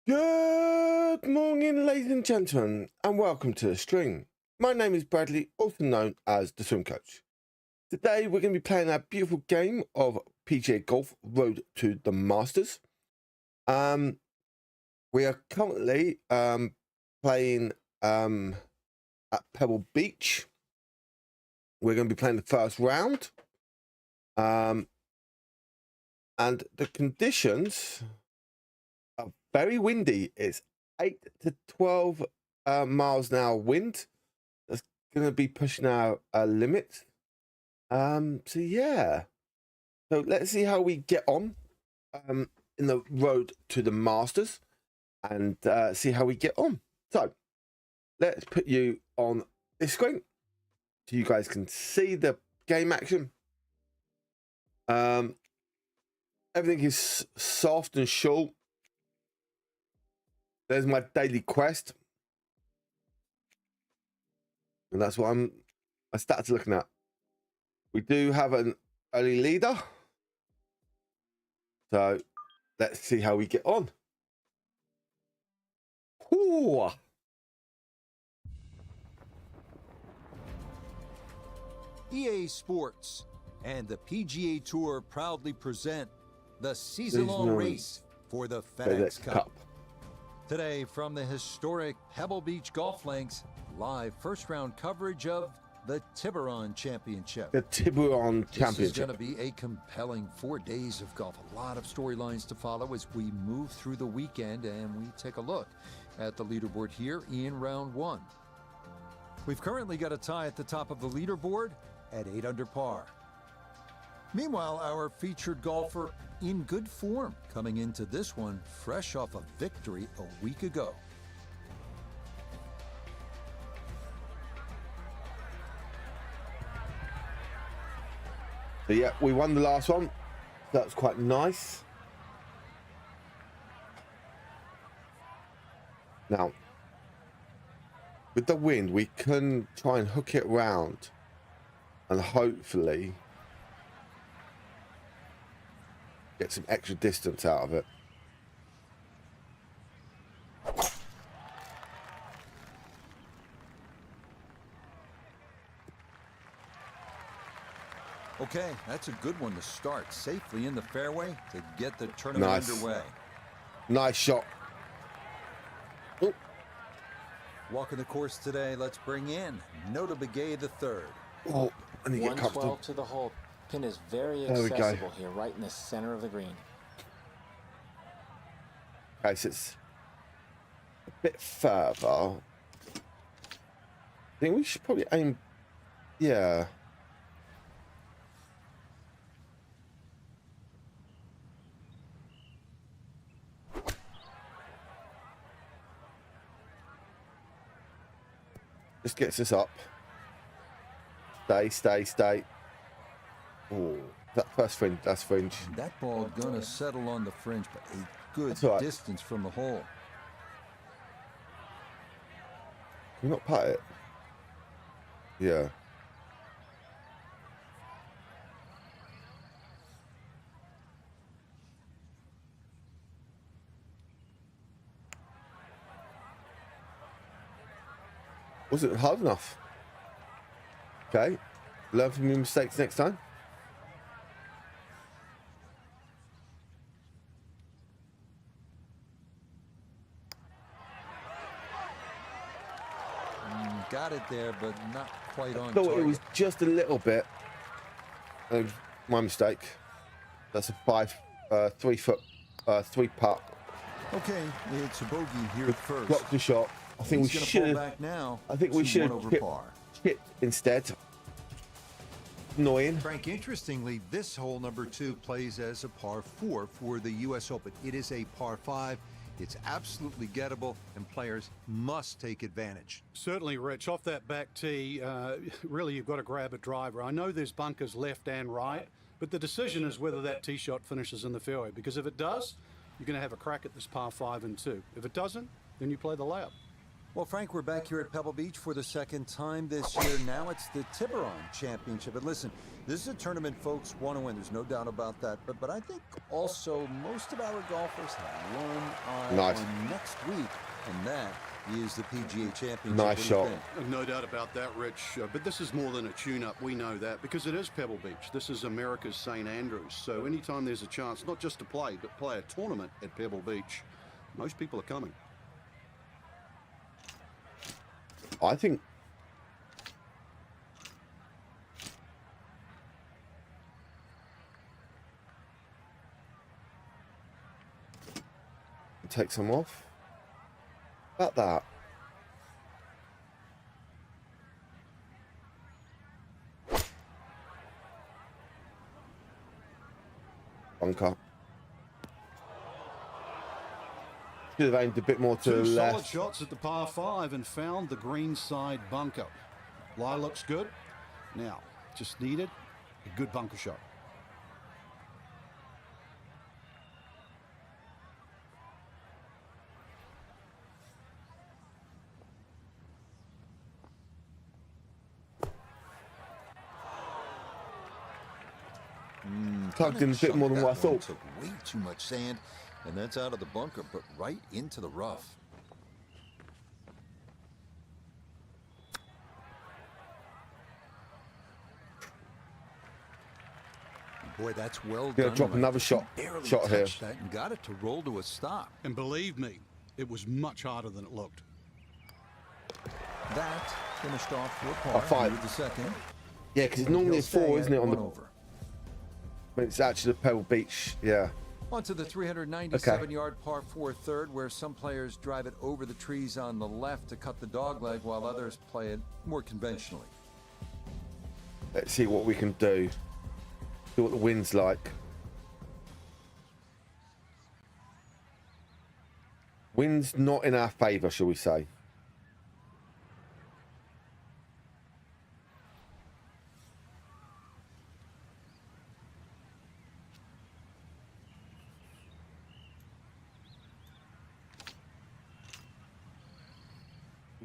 Good morning, ladies and gentlemen, and welcome to the stream. My name is Bradley, also known as the Swim Coach. Today, we're going to be playing a beautiful game of PGA Golf Road to the Masters. We are currently playing at Pebble Beach. We're going to be playing the first round. And the conditions are very windy. It's 8 to 12 miles an hour wind. That's going to be pushing our limit. So yeah. So let's see how we get on in the road to the Masters and see how we get on. So let's put you on this screen so you guys can see the game action. Everything is soft and short. There's my daily quest. And that's what I started looking at. We do have an early leader. So let's see how we get on. Ooh. EA Sports and the PGA Tour proudly present the season-long race for the FedEx Cup. Today, from the historic Pebble Beach Golf Links, live first-round coverage of the Tiburon Championship. The Tiburon Championship. This is going to be a compelling 4 days of golf. A lot of storylines to follow as we move through the weekend and we take a look at the leaderboard here in round one. We've currently got a tie at the top of the leaderboard at 8 under par. Meanwhile, our featured golfer in good form coming into this one fresh off a victory a week ago. So yeah, we won the last one. That's quite nice. Now, with the wind, we can try and hook it round and hopefully get some extra distance out of it. Okay, that's a good one to start safely in the fairway to get the tournament underway. Nice shot. Oh. Walking the course today, let's bring in Nota Begay the third. Oh, and you get comfortable. 112 to the hole. Pin is very accessible here, right in the center of the green. Okay, so it's a bit further. I think we should probably aim. Yeah. Just gets us up. Stay. Oh, that first fringe, that's fringe. That ball gonna settle on the fringe, but a good distance from the hole. Can we not putt it? Yeah. Wasn't hard enough. Okay. Learn from your mistakes next time. Got it there, but not quite on No, target. it was just a little bit. My mistake. That's a 3 foot, 3 putt. Okay, it's a bogey here at first. Blocked the shot. I think we should have. I think we should have chipped instead. Annoying. Frank, interestingly, this hole number 2 plays as a par 4 for the U.S. Open. It is a par 5. It's absolutely gettable, and players must take advantage. Certainly, Rich. Off that back tee, really you've got to grab a driver. I know there's bunkers left and right, but the decision is whether that tee shot finishes in the fairway, because if it does, you're going to have a crack at this par 5 and 2. If it doesn't, then you play the layup. Well, Frank, we're back here at Pebble Beach for the second time this year. Now it's the Tiburon Championship. And listen, this is a tournament folks want to win. There's no doubt about that. But I think also most of our golfers have one eye on next week, and that is the PGA Championship. Nice shot. No doubt about that, Rich. But this is more than a tune-up. We know that because it is Pebble Beach. This is America's St. Andrews. So anytime there's a chance, not just to play, but play a tournament at Pebble Beach, most people are coming. I think take some off. About that. Bunker. Could have aimed a bit more to the left. Solid shots at the par 5 and found the green side bunker. Lie looks good. Now, just needed a good bunker shot. Tugged in a bit more than what I thought. Took way too much sand, and that's out of the bunker, but right into the rough. Boy, that's well done. Gonna drop another shot here. That and got it to roll to a stop. And believe me, it was much harder than it looked. That finished off for par. 5. The second. Yeah, because it's normally a 4, isn't it? On the over. But it's actually the Pebble Beach. Yeah. Onto the 397-yard par 4 third, where some players drive it over the trees on the left to cut the dogleg, while others play it more conventionally. Let's see what we can do. See what the wind's like. Wind's not in our favour, shall we say.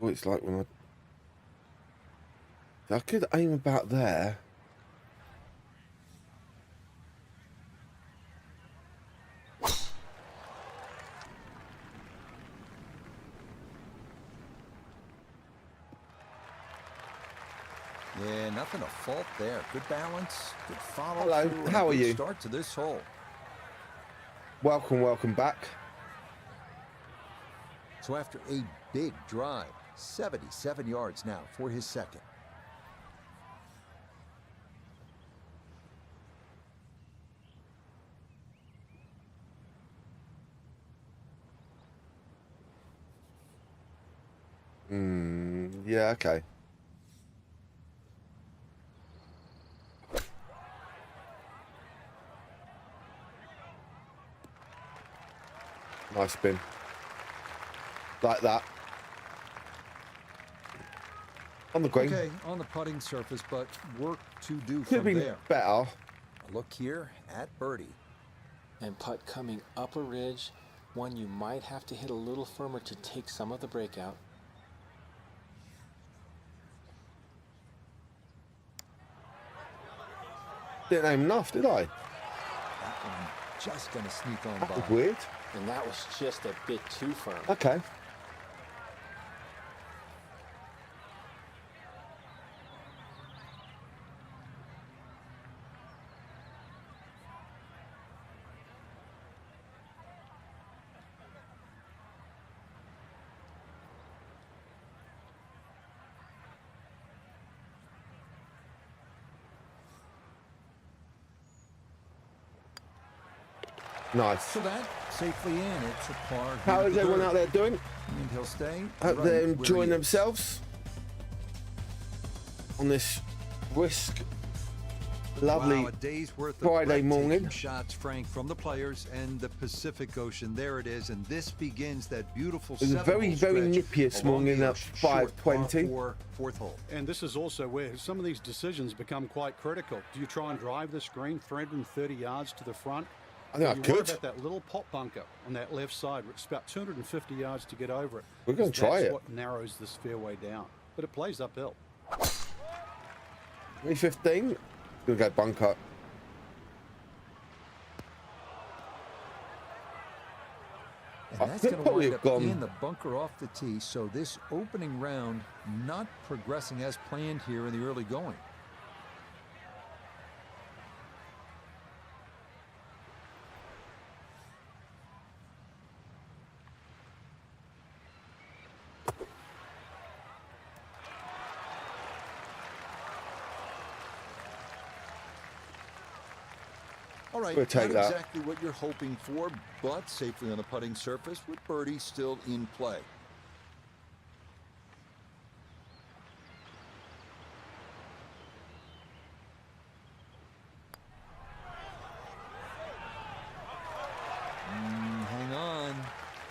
What it's like when I could aim about there. Yeah, nothing to fault there. Good balance, good follow. Hello, how are you? Start to this hole. Welcome back. So after a big drive, 77 yards now for his second. Yeah, okay. Nice spin. Like that. On the green. Okay, on the putting surface, but work to do Could from be there. better. A look here at birdie. And putt coming up a ridge, one you might have to hit a little firmer to take some of the breakout. Didn't aim enough, did I? That one just going to sneak on That was by. weird. And that was just a bit too firm. Okay. Nice. So that safely in. It's a par. How is everyone out there doing? And he'll stay. Hope right they're where enjoying he is. themselves on this brisk, lovely Wow, a day's worth of Friday breathtaking morning. shots, Frank, from the players and the Pacific Ocean. There it is, and this begins that beautiful. It was very, very nippy this morning at 5:20. Fourth hole. And this is also where some of these decisions become quite critical. Do you try and drive this green 330 yards to the front, I think I You could. worry about that little pop bunker on that left side. It's about 250 yards to get over it. We're going to try it. That's what narrows this fairway down. But it plays uphill. 2015. Gonna go bunker. And that's could going to probably wind have up gone- in the bunker off the tee. So this opening round not progressing as planned here in the early going. All right, We'll take not that. exactly what you're hoping for, but safely on the putting surface with birdie still in play. Hang on.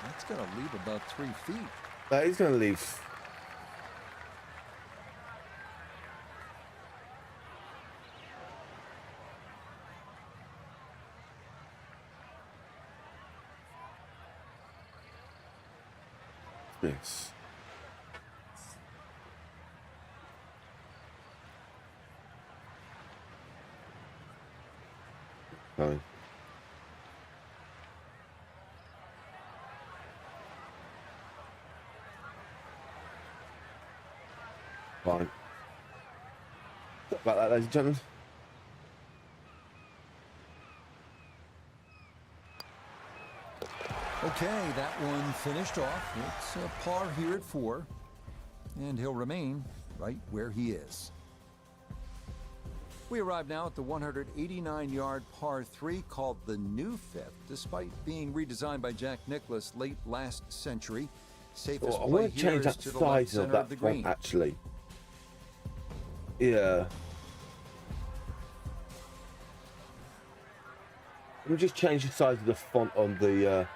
That's going to leave about 3 feet. He's going to leave. Yes. Fine. Fine. Sorry about that, ladies and gentlemen. Okay, that one finished off. It's a par here at 4, and he'll remain right where he is. We arrive now at the 189-yard par 3 called the New Fifth, despite being redesigned by Jack Nicklaus late last century. Safest I play want to here change is that to the left size of center that of the font, green. actually. Yeah. Let me just change the size of the font on the...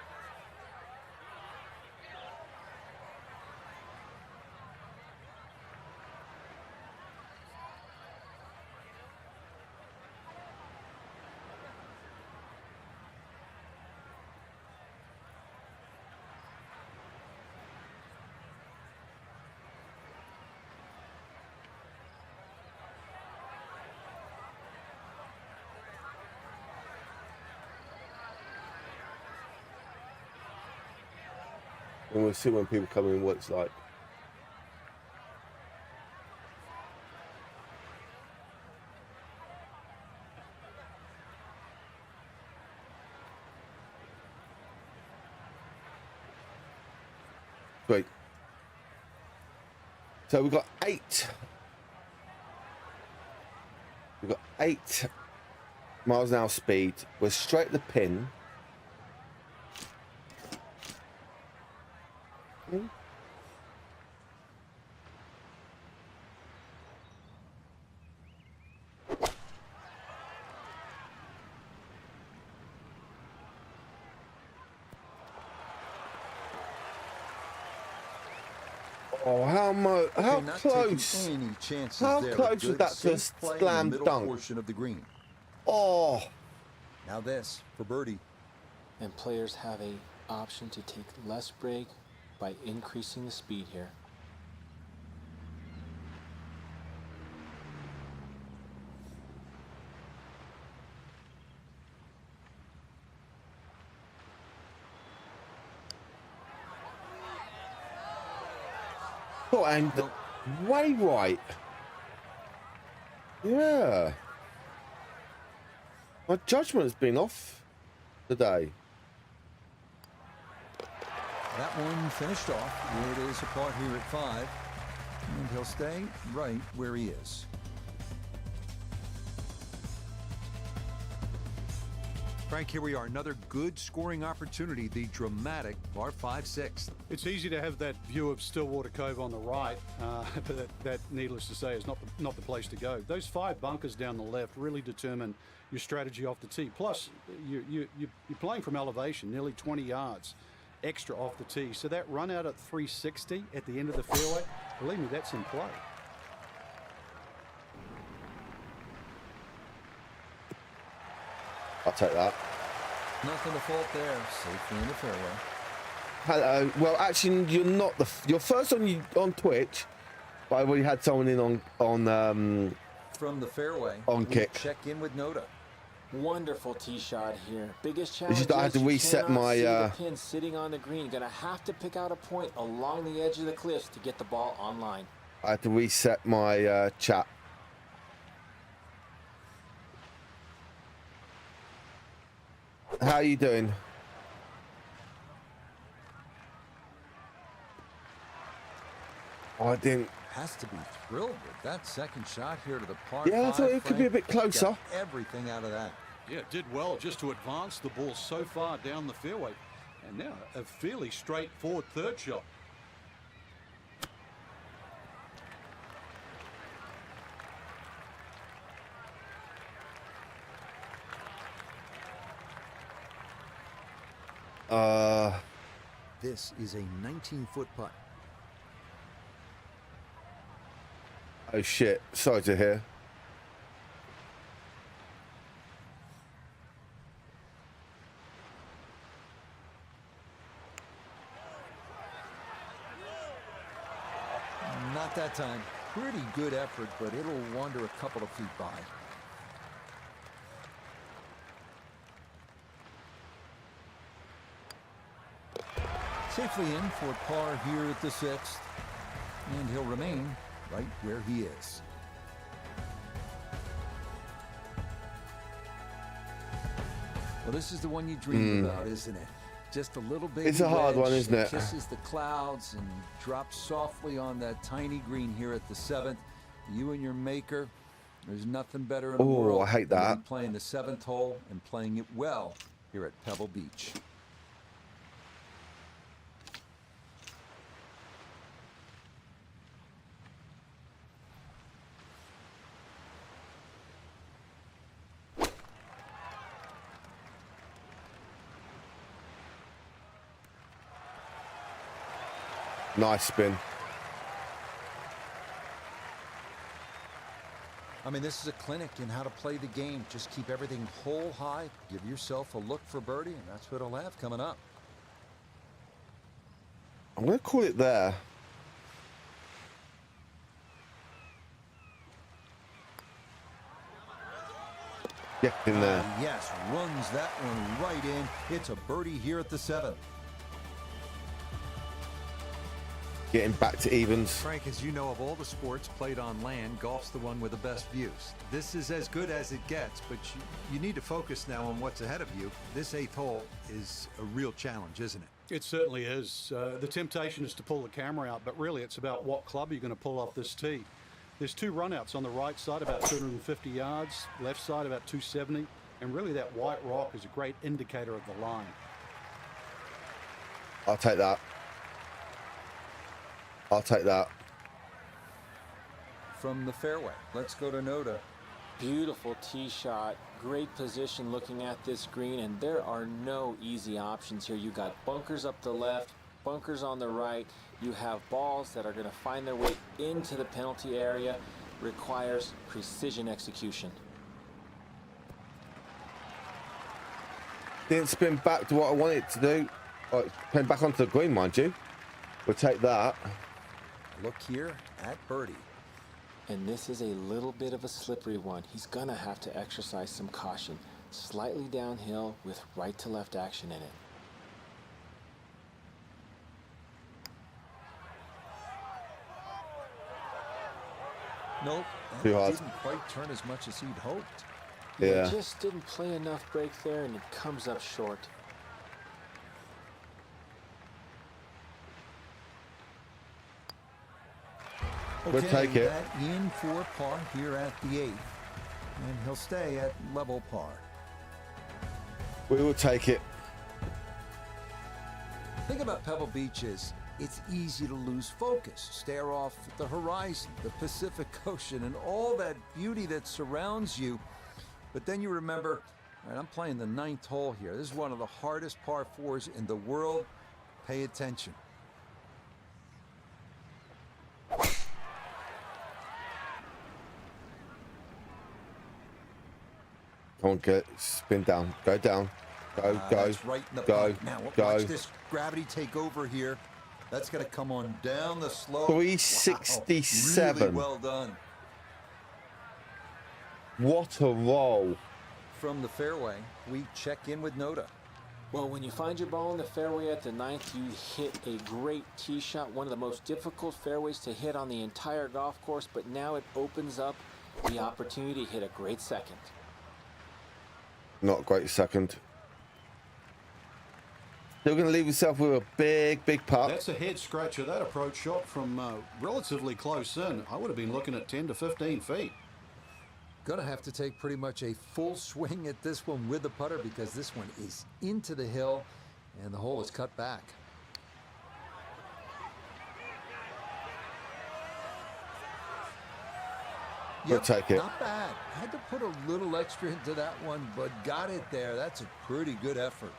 And we'll see when people come in what it's like. Great. So we've got 8. We've got 8 miles an hour speed. We're straight at the pin. Oh, how Okay, not taking close? any chances How there, close but was good, that to a safe play in slam the middle dunk? portion of the green. Oh, Now this for birdie. And players have a option to take less break by increasing the speed here. oh, and way right. Yeah. My judgment has been off today. That one finished off. It is a par here at 5. And he'll stay right where he is. Frank, here we are. Another good scoring opportunity. The dramatic par 5/6. It's easy to have that view of Stillwater Cove on the right, but that, needless to say, is not the place to go. Those 5 bunkers down the left really determine your strategy off the tee. Plus, you're playing from elevation, nearly 20 yards extra off the tee. So that run out at 360 at the end of the fairway, believe me, that's in play. I'll take that. Nothing to fault there. Safely in the fairway. Hello. Well, actually, you're not you're first on Twitch, but I already had someone in on From the fairway, on we kick. check in with Noda. Wonderful tee shot here. Biggest It's challenge just that I had to is you reset cannot my see the pin sitting on the green. You're gonna have to pick out a point along the edge of the cliffs to get the ball online. I had to reset my chat. How are you doing? Oh, I didn't. Has to be thrilled with that second shot here to the par. Yeah, I thought it could be a bit closer. Got everything out of that. Yeah, did well just to advance the ball so far down the fairway. And now a fairly straightforward third shot. This is a 19-foot putt. Oh shit! Sorry to hear. Not that time. Pretty good effort, but it'll wander a couple of feet by. Safely in for par here at the 6th. And he'll remain right where he is. Well, this is the one you dreamed about, isn't it? Just a little bit. It's a hard one, isn't it? Kisses the clouds and drops softly on that tiny green here at the 7th. You and your maker, there's nothing better in the world. Oh, I hate than that. playing the 7th hole and playing it well here at Pebble Beach. Nice spin. I mean, this is a clinic in how to play the game. Just keep everything hole high. Give yourself a look for birdie, and that's what he'll have coming up. I'm going to call it there. Get in there. Yes, runs that one right in. It's a birdie here at the 7th. Getting back to evens. Frank, as you know, of all the sports played on land, golf's the one with the best views. This is as good as it gets, but you need to focus now on what's ahead of you. This 8th hole is a real challenge, isn't it? It certainly is. The temptation is to pull the camera out, but really it's about what club you're going to pull off this tee. There's 2 runouts on the right side, about 250 yards, left side about 270, and really that white rock is a great indicator of the line. I'll take that. I'll take that. From the fairway, let's go to Noda. Beautiful tee shot, great position looking at this green, and there are no easy options here. You got bunkers up the left, bunkers on the right. You have balls that are going to find their way into the penalty area. Requires precision execution. Didn't spin back to what I wanted to do. Oh, it came back onto the green, mind you. We'll take that. Look here at birdie. And this is a little bit of a slippery one. He's going to have to exercise some caution. Slightly downhill with right to left action in it. Nope, Too that hard. didn't quite turn as much as he'd hoped. Yeah. He just didn't play enough break there, and it comes up short. We'll Okay, take it. that in for par here at the 8th. And he'll stay at level par. We will take it. Thing about Pebble Beach is it's easy to lose focus, stare off at the horizon, the Pacific Ocean, and all that beauty that surrounds you. But then you remember, all right, I'm playing the 9th hole here. This is one of the hardest par 4s in the world. Pay attention. Come on, get spin down. Go down. Go, That's right in the go, puck. Now, go. watch this gravity take over here. That's going to come on down the slope. 367. Wow, really well done. What a roll. From the fairway, we check in with Noda. Well, when you find your ball in the fairway at the 9th, you hit a great tee shot, one of the most difficult fairways to hit on the entire golf course, but now it opens up the opportunity to hit a great second. Not a great second. Still going to leave yourself with a big putt. That's a head scratcher. That approach shot from relatively close in. I would have been looking at 10 to 15 feet. Gonna have to take pretty much a full swing at this one with the putter because this one is into the hill and the hole is cut back. We'll take it. Not bad. Had to put a little extra into that one, but got it there. That's a pretty good effort.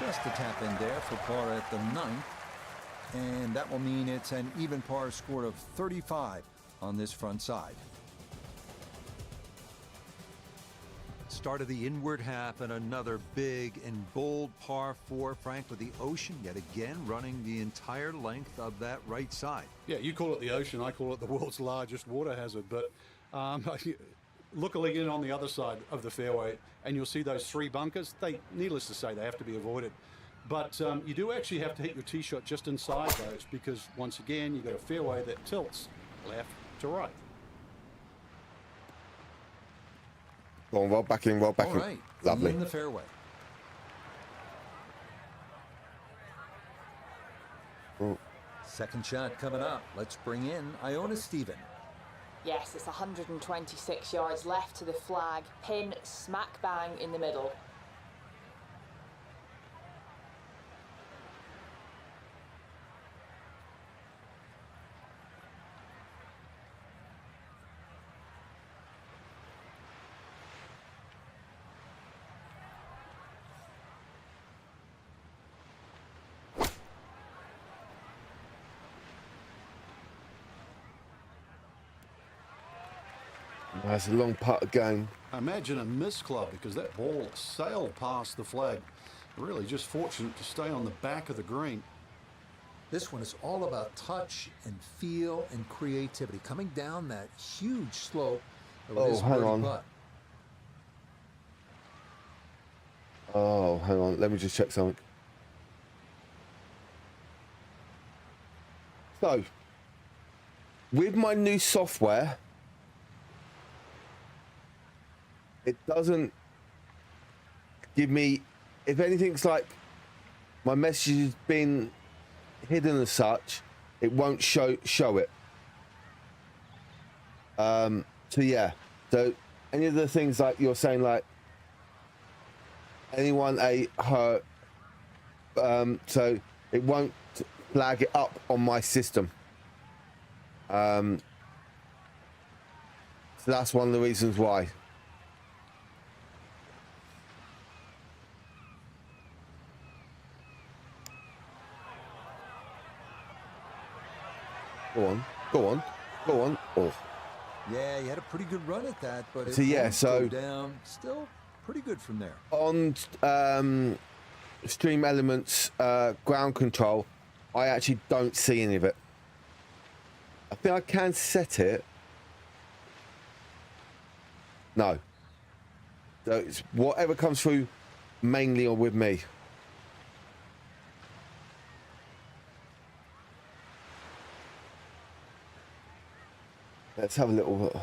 Just a tap in there for par at the 9th. And that will mean it's an even par score of 35 on this front side. Start of the inward half and another big and bold par 4, Frank, with the ocean yet again running the entire length of that right side. Yeah, you call it the ocean. I call it the world's largest water hazard. But look again on the other side of the fairway and you'll see those 3 bunkers. Needless to say, they have to be avoided. But you do actually have to hit your tee shot just inside those because, once again, you've got a fairway that tilts left to right. Go on, roll back in. All right, Lovely. in the fairway. Ooh. Second shot coming up. Let's bring in Iona Stephen. Yes, it's 126 yards left to the flag. Pin smack bang in the middle. That's a long putt again. Imagine a miss club because that ball sailed past the flag. Really just fortunate to stay on the back of the green. This one is all about touch and feel and creativity. Coming down that huge slope. Oh, hang on. Putt. Oh, hang on. Let me just check something. So, with my new software, it doesn't give me, if anything's like my message has been hidden as such, it won't show it. So yeah, so any of the things like you're saying, like anyone hurt, so it won't flag it up on my system. So that's one of the reasons why. Go on, go on, go on. Oh. Yeah, you had a pretty good run at that, but it So, yeah, won't so- go down. Still pretty good from there. On Stream Elements ground control, I actually don't see any of it. I think I can set it. No. So it's whatever comes through mainly or with me. Let's have a little.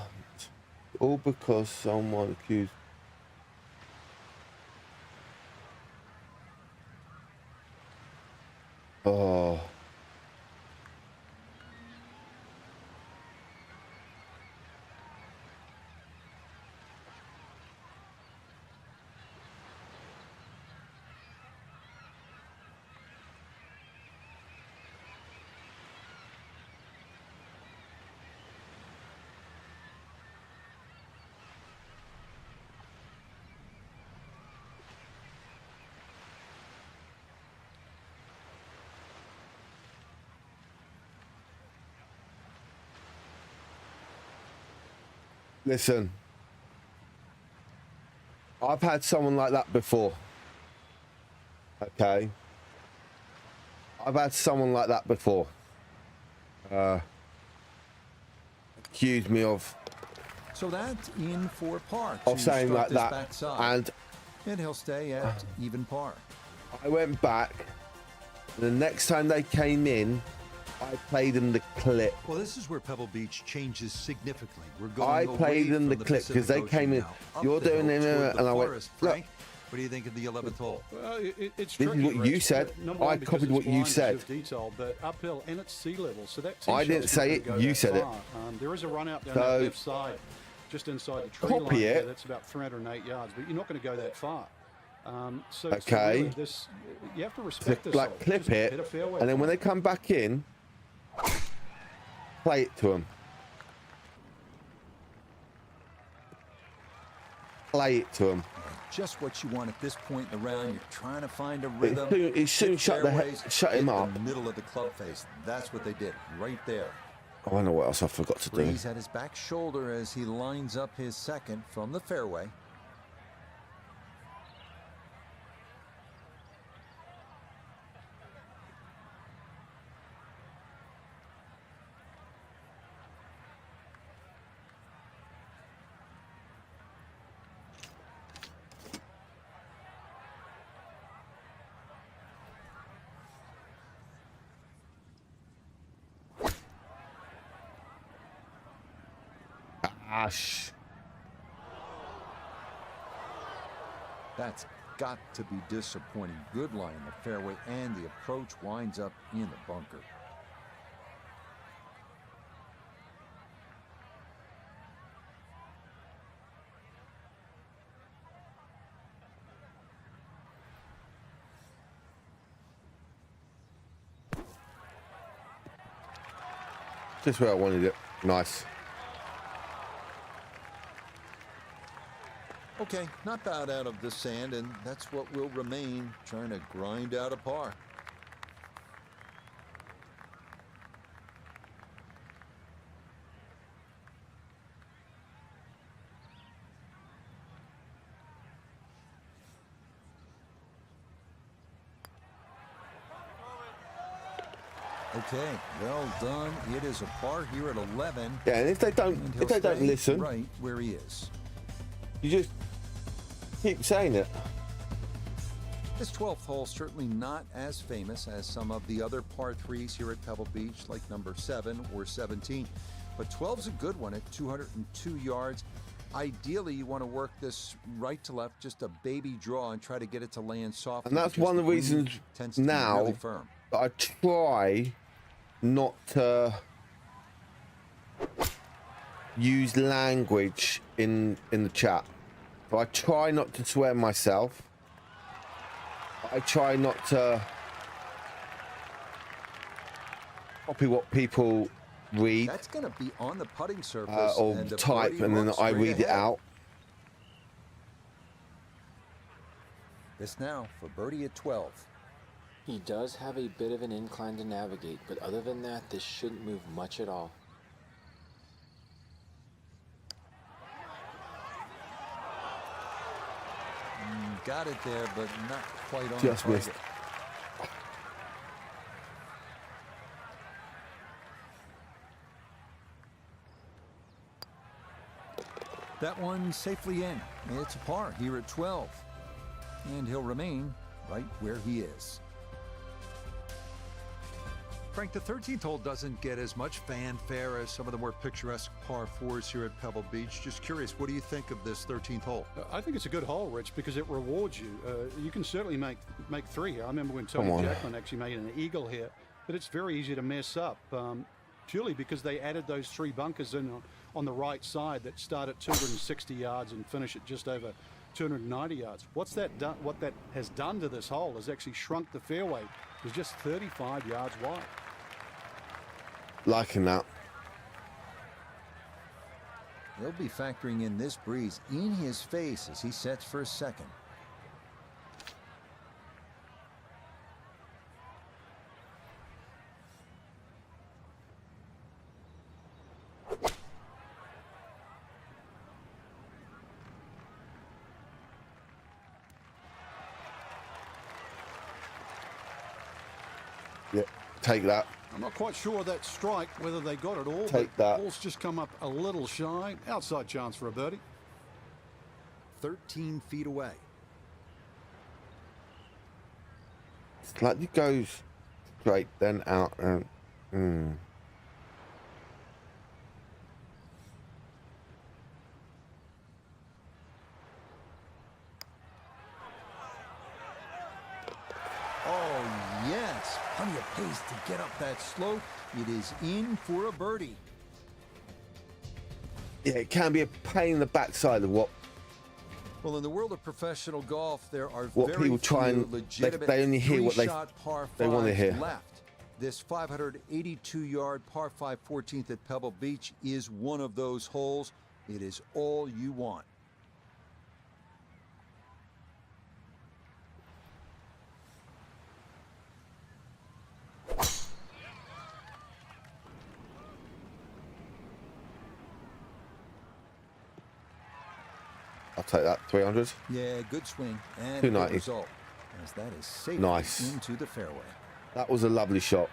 All because someone accused. Oh. Listen, I've had someone like that before. Okay. I've had someone like that before. Accuse me of So that's in for par of to saying start like this that, backside. And he'll stay at even par. I went back. The next time they came in, I played them the clip. Well, this is where Pebble Beach changes significantly. We're going I away played them from the clip because they Pacific came in. Ocean now, up You're the doing hill it, toward the and I went, forest. look. Frank, what do you think of the 11th hole? Well, it's This is tricky, what you Rich. said. Number I one, because copied it's what you blind, as said. you've detailed, but uphill and at sea level. So that tee I didn't shot's say not it, gonna go you that said it. far. There is a run out down So, that left side, just inside the tree copy line. it. There. That's about 308 yards, but you're not going to go that far. So Okay. really this, you have to respect this. Like hole. clip Just it, hit a fairway and then when fly. they come back in, play it to them. Play it to them. Just what you want at this point in the round. You're trying to find a rhythm. It soon Hit shut fairways, shut him hit up. the middle of the club face. That's what they did right there. Oh, I know what else I forgot to do. Breeze at his back shoulder as he lines up his second from the fairway. Gosh. That's got to be disappointing. Good line in the fairway, and the approach winds up in the bunker. Just where I wanted it. Nice. Okay, not bad out of the sand, and that's what will remain, trying to grind out a par. Okay, well done. It is a par here at 11. Yeah, and if they don't, And if they he'll don't stay listen, right where he is. you just keep saying it. This 12th hole certainly not as famous as some of the other par 3s here at Pebble Beach, like number 7 or 17. But 12's a good one at 202 yards. Ideally, you want to work this right to left, just a baby draw, and try to get it to land soft. And that's one of the reasons now really firm. I try not to use language in the chat. So I try not to swear myself. I try not to copy what people read That's going to be on the putting surface or and a type, birdie and then run I straight read it ahead. out. This now for birdie at 12. He does have a bit of an incline to navigate, but other than that, this shouldn't move much at all. Got it there, but not quite on Just target. missed. That one safely in. It's a par here at 12. And he'll remain right where he is. Frank, the 13th hole doesn't get as much fanfare as some of the more picturesque par 4s here at Pebble Beach. Just curious, what do you think of this 13th hole? I think it's a good hole, Rich, because it rewards you. You can certainly make 3 here. I remember when Tony Come on. Jacklin actually made an eagle here, but it's very easy to mess up, purely because they added those 3 bunkers in on the right side that start at 260 yards and finish at just over 290 yards. What that has done to this hole is actually shrunk the fairway to just 35 yards wide. Liking that. He'll be factoring in this breeze in his face as he sets for a second. Take that. I'm not quite sure that strike, whether they got it all. Take but that. Ball's just come up a little shy. Outside chance for a birdie. 13 feet away. Slightly goes straight, then out. Oh, yes. Plenty of pace to get up that slope. It is in for a birdie. Yeah, it can be a pain in the backside of what Well, in the world of professional golf, there are What very people try few and- legitimate they only hear what they three-shot par they wanna fives hear. left. This 582-yard par 5 14th at Pebble Beach is one of those holes. It is all you want. I'll take that. 300. Yeah, good swing and 290. good result, as that is safely Nice. into the fairway. That was a lovely shot.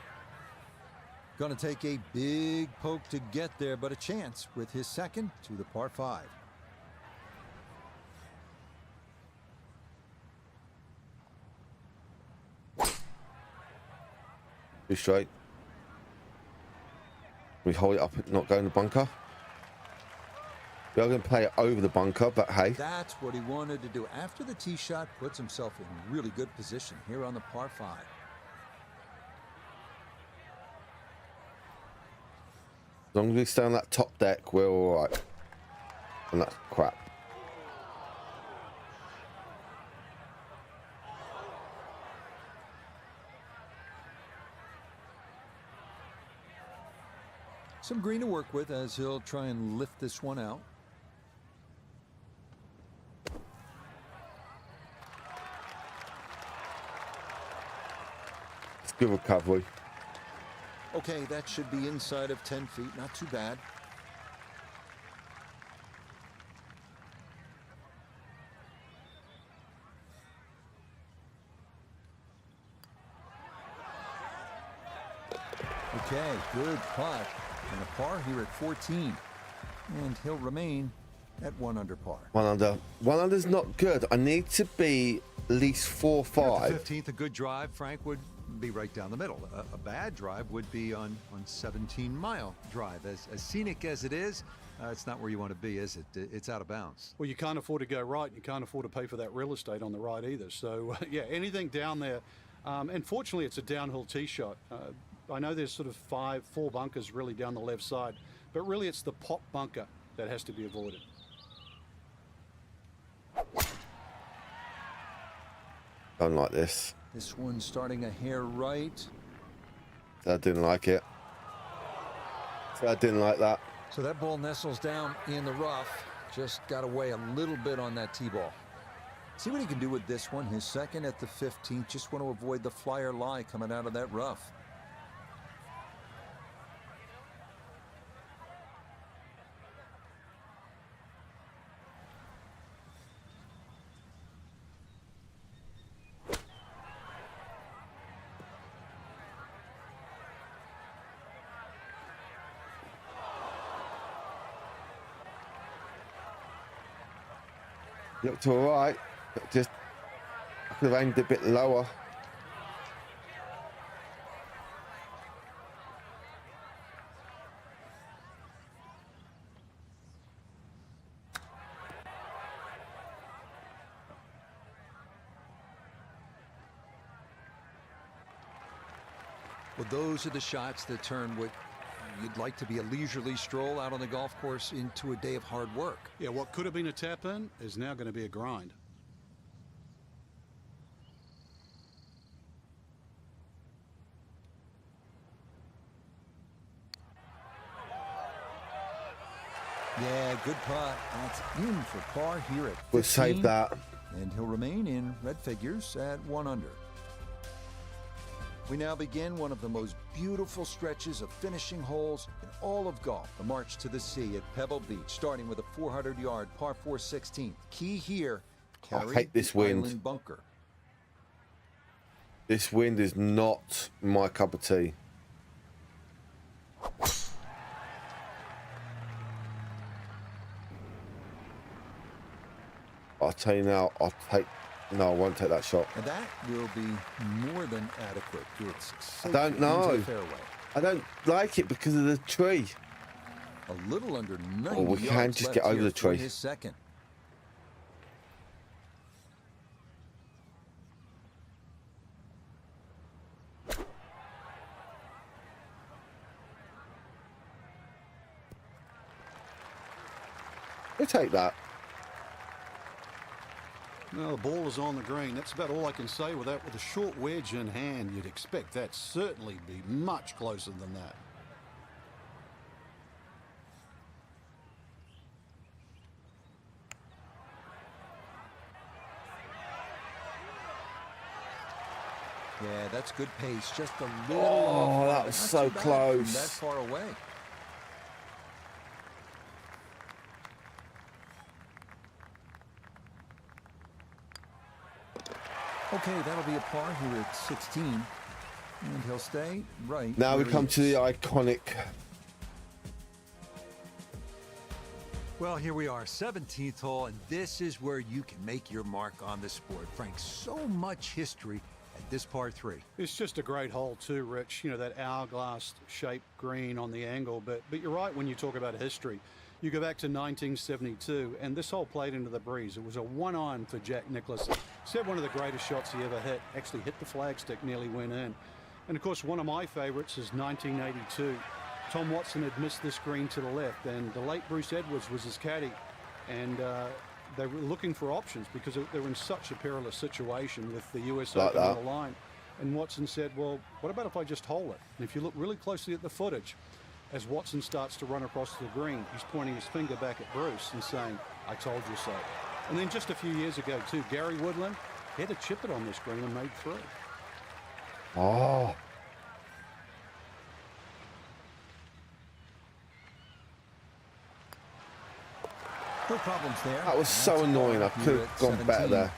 Going to take a big poke to get there, but a chance with his second to the par 5. Be straight. We hold it up, not go in the bunker. We are going to play it over the bunker, but hey. That's what he wanted to do. After the tee shot, puts himself in really good position here on the par 5. As long as we stay on that top deck, we're all right. And that's crap. Some green to work with as he'll try and lift this one out. It's good recovery. Okay, that should be inside of 10 feet. Not too bad. Okay, good putt. And a par here at 14. And he'll remain at 1 under par. 1 under. 1 under's not good. I need to be at least 4 At 5. the 15th, a good drive, Frank, would be right down the middle. A bad drive would be on 17-mile drive. As scenic as it is, it's not where you want to be, is it? It's out of bounds. Well, you can't afford to go right. You can't afford to pay for that real estate on the right either. So, yeah, anything down there. And fortunately, it's a downhill tee shot. I know there's sort of 4 bunkers really down the left side, but really it's the pop bunker that has to be avoided. Don't like this. This one's starting a hair right. I didn't like it. I didn't like that. So that ball nestles down in the rough. Just got away a little bit on that tee ball. See what he can do with this one. His second at the 15th. Just want to avoid the flyer lie coming out of that rough. Looked all right. But just I could have aimed a bit lower. Well, those are the shots that turn what you'd like to be a leisurely stroll out on the golf course into a day of hard work. Yeah, what could have been a tap in is now going to be a grind. Yeah, good putt. That's in for par here at 15. We'll save that. And he'll remain in red figures at 1 under. We now begin one of the most beautiful stretches of finishing holes in all of golf. The march to the sea at Pebble Beach, starting with a 400-yard par 4 16th. Key here, I carry hate this the wind. island bunker. This wind is not my cup of tea. I'll tell you now, no, I won't take that shot. And that will be more than adequate. It's I don't know. into the fairway. I don't like it because of the tree. A little under 90 Oh, we can yards just left get over here the for tree. his second. We'll take that. Well, the ball is on the green. That's about all I can say with that. With a short wedge in hand, you'd expect that certainly be much closer than that. Yeah, that's good pace. Just a little. Oh, that was Not so too bad close. from that far away. Okay, that'll be a par here at 16. And he'll stay right. Now we where he come to is. the iconic. Well, here we are, 17th hole, and this is where you can make your mark on the sport. Frank, so much history at this par 3. It's just a great hole too, Rich. You know, that hourglass-shaped green on the angle. But you're right when you talk about history. You go back to 1972, and this hole played into the breeze. It was a one-iron for Jack Nicklaus. Said one of the greatest shots he ever hit. Actually hit the flagstick, nearly went in. And, of course, one of my favorites is 1982. Tom Watson had missed this green to the left, and the late Bruce Edwards was his caddy. And they were looking for options because they were in such a perilous situation with the US Like Open on that. the line. And Watson said, well, what about if I just hole it? And if you look really closely at the footage, as Watson starts to run across the green, he's pointing his finger back at Bruce and saying, I told you so. And then just a few years ago, too, Gary Woodland, he had to chip it on this green and made 3. Oh, No problems there. that was so That's a annoying. par I could here have at gone better 17. there.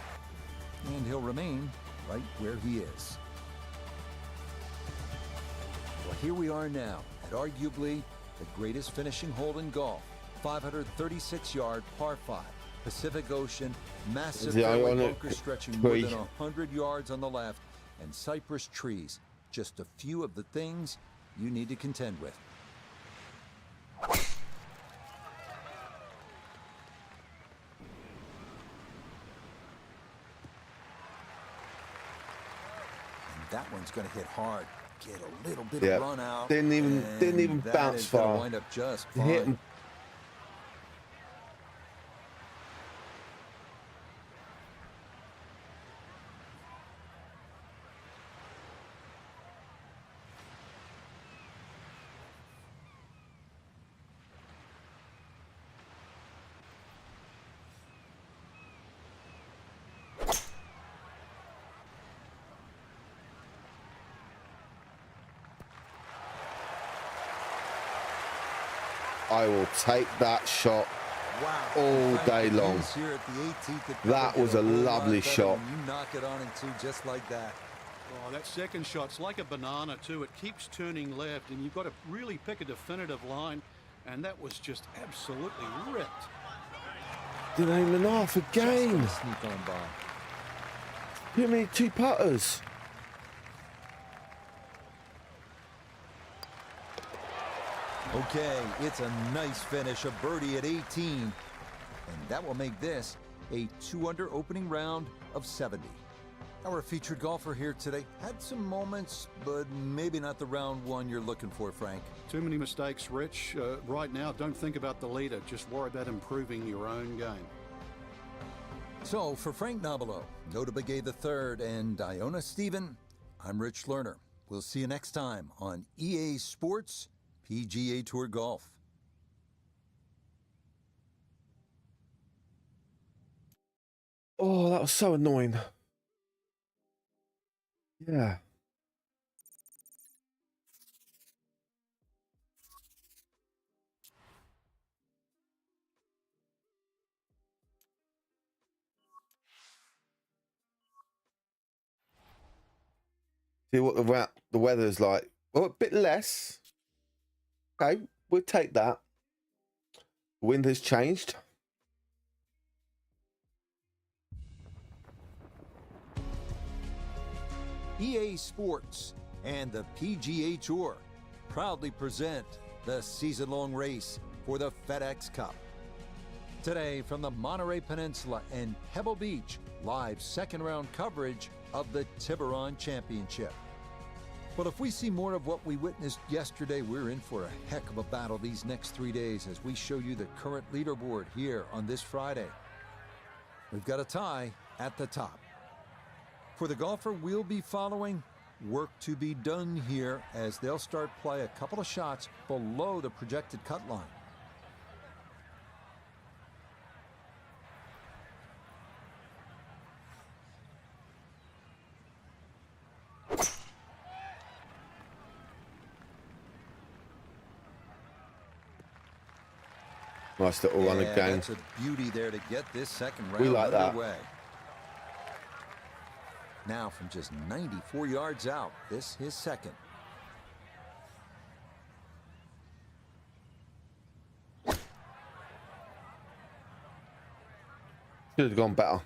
And he'll remain right where he is. Well, here we are now at arguably the greatest finishing hole in golf. 536-yard par 5. Pacific Ocean, massive The fairway ionic bunker stretching tree. more than 100 yards on the left, and cypress trees. Just a few of the things you need to contend with. That one's going to hit hard. Get a little bit Yeah. of run out. Didn't even and that bounce is gonna far. Wind up just Hit fine. him. I will take that shot Wow. all Frank, day the long. views here at the 18th at That Pebble was get a whole lot lovely better shot. when you knock it on and two just like that. Oh, that second shot's like a banana, too. It keeps turning left, and you've got to really pick a definitive line. And that was just absolutely ripped. Did aim half Just again. gonna sneak on by. You mean 2 putters? Okay, it's a nice finish, a birdie at 18. And that will make this a 2-under opening round of 70. Our featured golfer here today had some moments, but maybe not the round one you're looking for, Frank. Too many mistakes, Rich. Right now, don't think about the leader. Just worry about improving your own game. So, for Frank Nobilo, Nota Begay III, and Iona Stephen, I'm Rich Lerner. We'll see you next time on EA Sports PGA Tour Golf. Oh, that was so annoying. Yeah. See what the weather's like. Well, a bit less. Okay, we'll take that. Wind has changed. EA Sports and the PGA Tour proudly present the season-long race for the FedEx Cup. Today, from the Monterey Peninsula and Pebble Beach, live second-round coverage of the Tiburon Championship. But if we see more of what we witnessed yesterday, we're in for a heck of a battle these next 3 days as we show you the current leaderboard here on this Friday. We've got a tie at the top. For the golfer we'll be following, work to be done here as they'll start play a couple of shots below the projected cut line. Nice little run again. That's a beauty there to get this second round We like that. underway. Now from just 94 yards out, this his second. Should have gone better.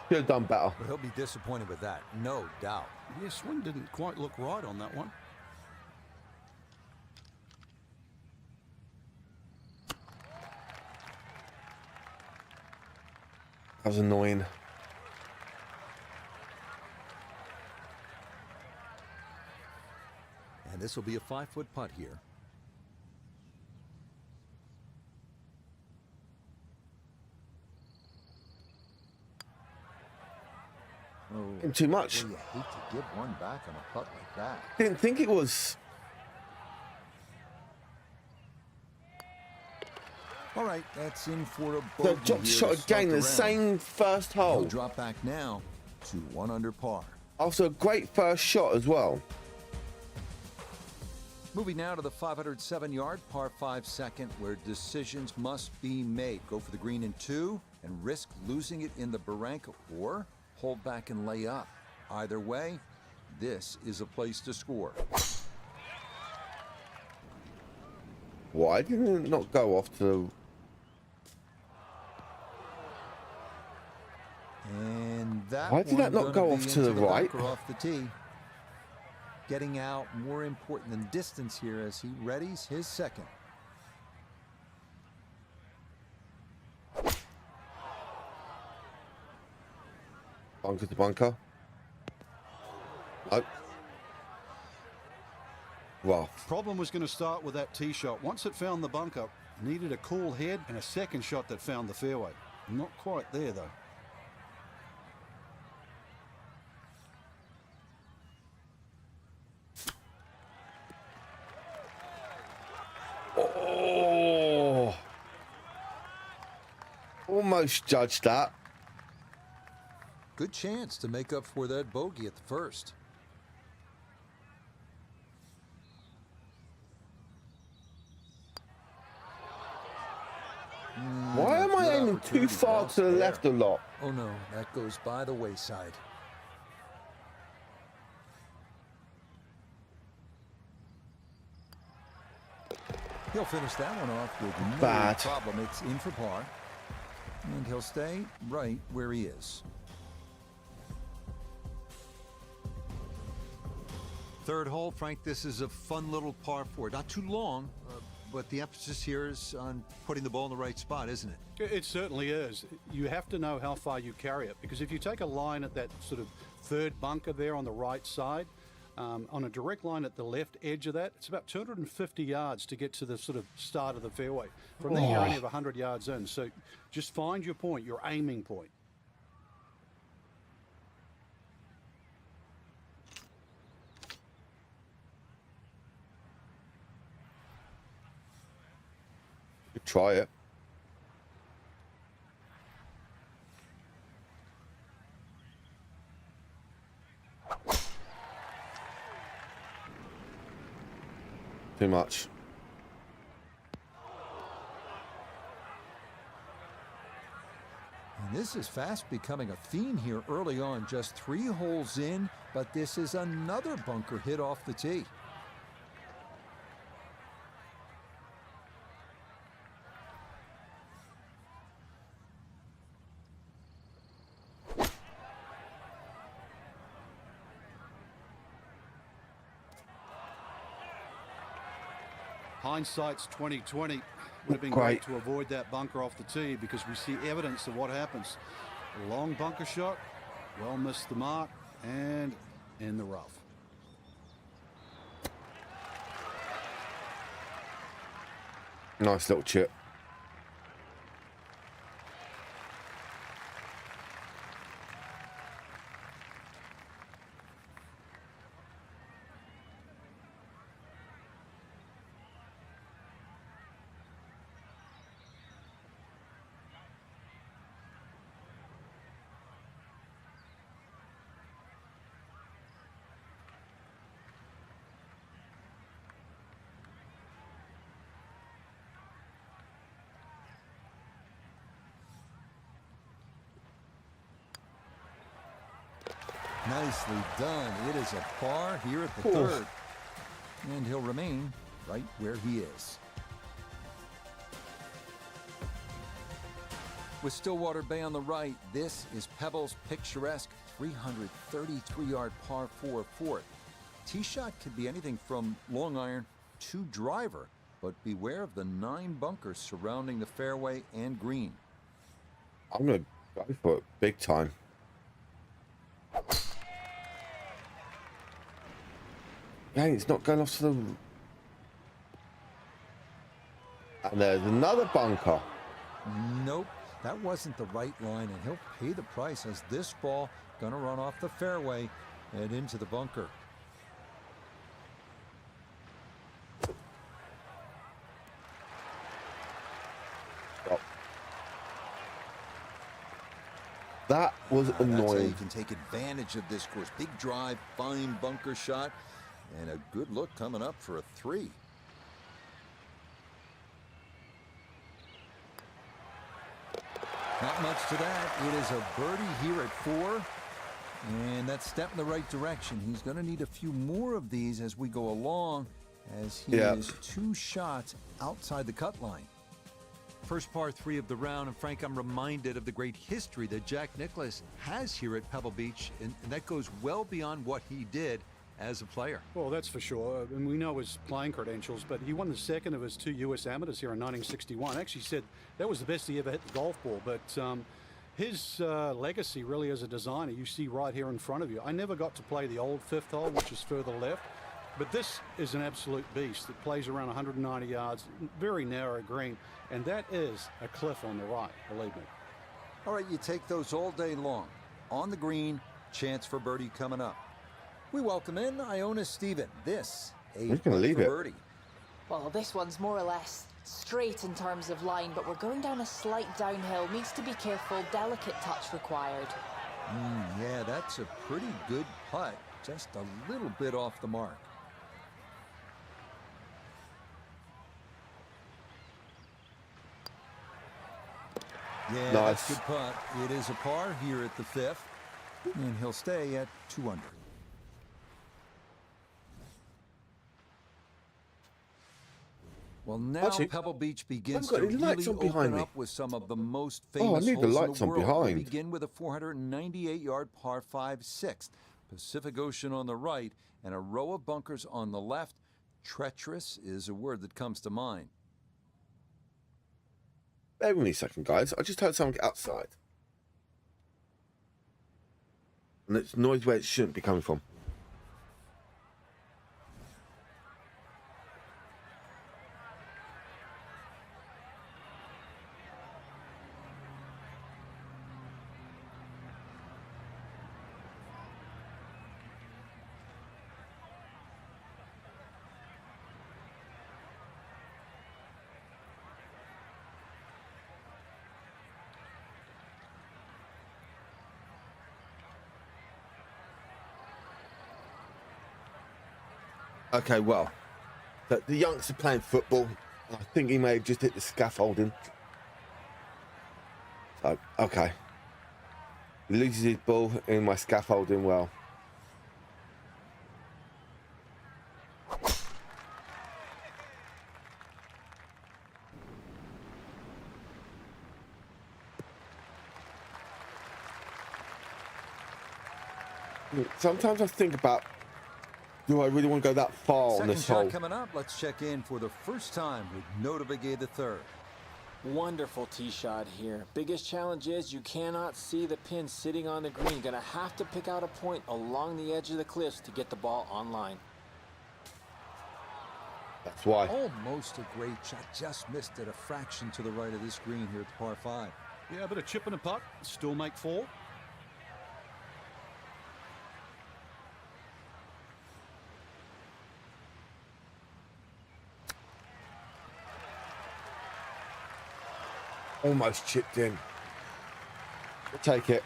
Should have done better. But he'll be disappointed with that, no doubt. Yeah, swing didn't quite look right on that one. That was annoying. And this will be a 5-foot putt here. Oh, Too much. boy, you hate to give one back on a putt like that. Didn't think it was. All right, that's in for a The bogey drop here shot to start again, the round. same first He'll hole. drop back now to 1 under par. After a great first shot as well. Moving now to the 507-yard par 5 second, where decisions must be made. Go for the green in 2 and risk losing it in the barranca, or hold back and lay up. Either way, this is a place to score. Why didn't it not go off to... And that Why did that one not gonna go be off to into the bunker right? off the tee. Getting out more important than distance here as he readies his second. Bunker to bunker. Oh. Rough. Problem was going to start with that tee shot. Once it found the bunker, needed a cool head and a second shot that found the fairway. Not quite there though. Oh. Almost judged that. Good chance to make up for that bogey at the first. Why am I Good aiming too opportunity far lost to the there. left a lot? Oh no, that goes by the wayside. He'll finish that one off with no Bad. problem. It's in for par. And he'll stay right where he is. Third hole, Frank, this is a fun little par 4. Not too long, but the emphasis here is on putting the ball in the right spot, isn't it? It certainly is. You have to know how far you carry it, because if you take a line at that sort of third bunker there on the right side, on a direct line at the left edge of that, it's about 250 yards to get to the sort of start of the fairway. From there, you only have 100 yards in. So just find your point, your aiming point. Could try it. Too much. And And this is fast becoming a theme here early on. Just 3 holes in, but this is another bunker hit off the tee. Hindsight's 2020. Would have been Great. great to avoid that bunker off the tee, because we see evidence of what happens. A long bunker shot, well missed the mark, and in the rough. Nice little chip. Nicely done. It is a par here at the third. And he'll remain right where he is. With Stillwater Bay on the right, this is Pebble's picturesque 333-yard par 4 fourth. Tee shot could be anything from long iron to driver, but beware of the 9 bunkers surrounding the fairway and green. I'm going to go for it big time. Dang, it's not going off to the... And there's another bunker. Nope, that wasn't the right line, and he'll pay the price as this ball gonna run off the fairway and into the bunker. Oh. That was That's how you annoying. can take advantage of this course. Big drive, fine bunker shot, and a good look coming up for a 3. Not much to that. It is a birdie here at 4. And that step in the right direction. He's going to need a few more of these as we go along, as he is 2 shots outside the cut line. First par 3 of the round, and Frank, I'm reminded of the great history that Jack Nicklaus has here at Pebble Beach, and that goes well beyond what he did as a player. Well, that's for sure. And we know his playing credentials, but he won the second of his 2 U.S. amateurs here in 1961. Actually said that was the best he ever hit the golf ball. But his legacy really as a designer, you see right here in front of you. I never got to play the old 5th hole, which is further left. But this is an absolute beast. It plays around 190 yards, very narrow green. And that is a cliff on the right, believe me. All right, you take those all day long. On the green, chance for birdie coming up. We welcome in Iona Stephen. This a He's gonna leave it. birdie. Well, this one's more or less straight in terms of line, but we're going down a slight downhill. Needs to be careful, delicate touch required. Yeah, that's a pretty good putt. Just a little bit off the mark. Yeah, Nice. that's a good putt. It is a par here at the 5th, and he'll stay at 2 under. Well, now Actually, Pebble Beach begins got to any lights really on behind open me? up with some of the most I famous need the holes lights in on the world. We behind. begin with a 498-yard par 5 6th. Pacific Ocean on the right and a row of bunkers on the left. Treacherous is a word that comes to mind. Bear with me a second, guys. I just heard someone get outside. And it's noise where it shouldn't be coming from. Okay, well, the youngster playing football. I think he may have just hit the scaffolding. So, okay. He loses his ball in my scaffolding well. Sometimes I think about, do I really want to go that far on this Second hole? shot coming up. Let's check in for the first time with Notavigay the third. Wonderful tee shot here. Biggest challenge is you cannot see the pin sitting on the green. You're going to have to pick out a point along the edge of the cliffs to get the ball on line. That's why. Almost a great shot. Just missed it a fraction to the right of this green here at par 5. Yeah, but a chip and a putt, still make 4. Almost chipped in. We'll take it.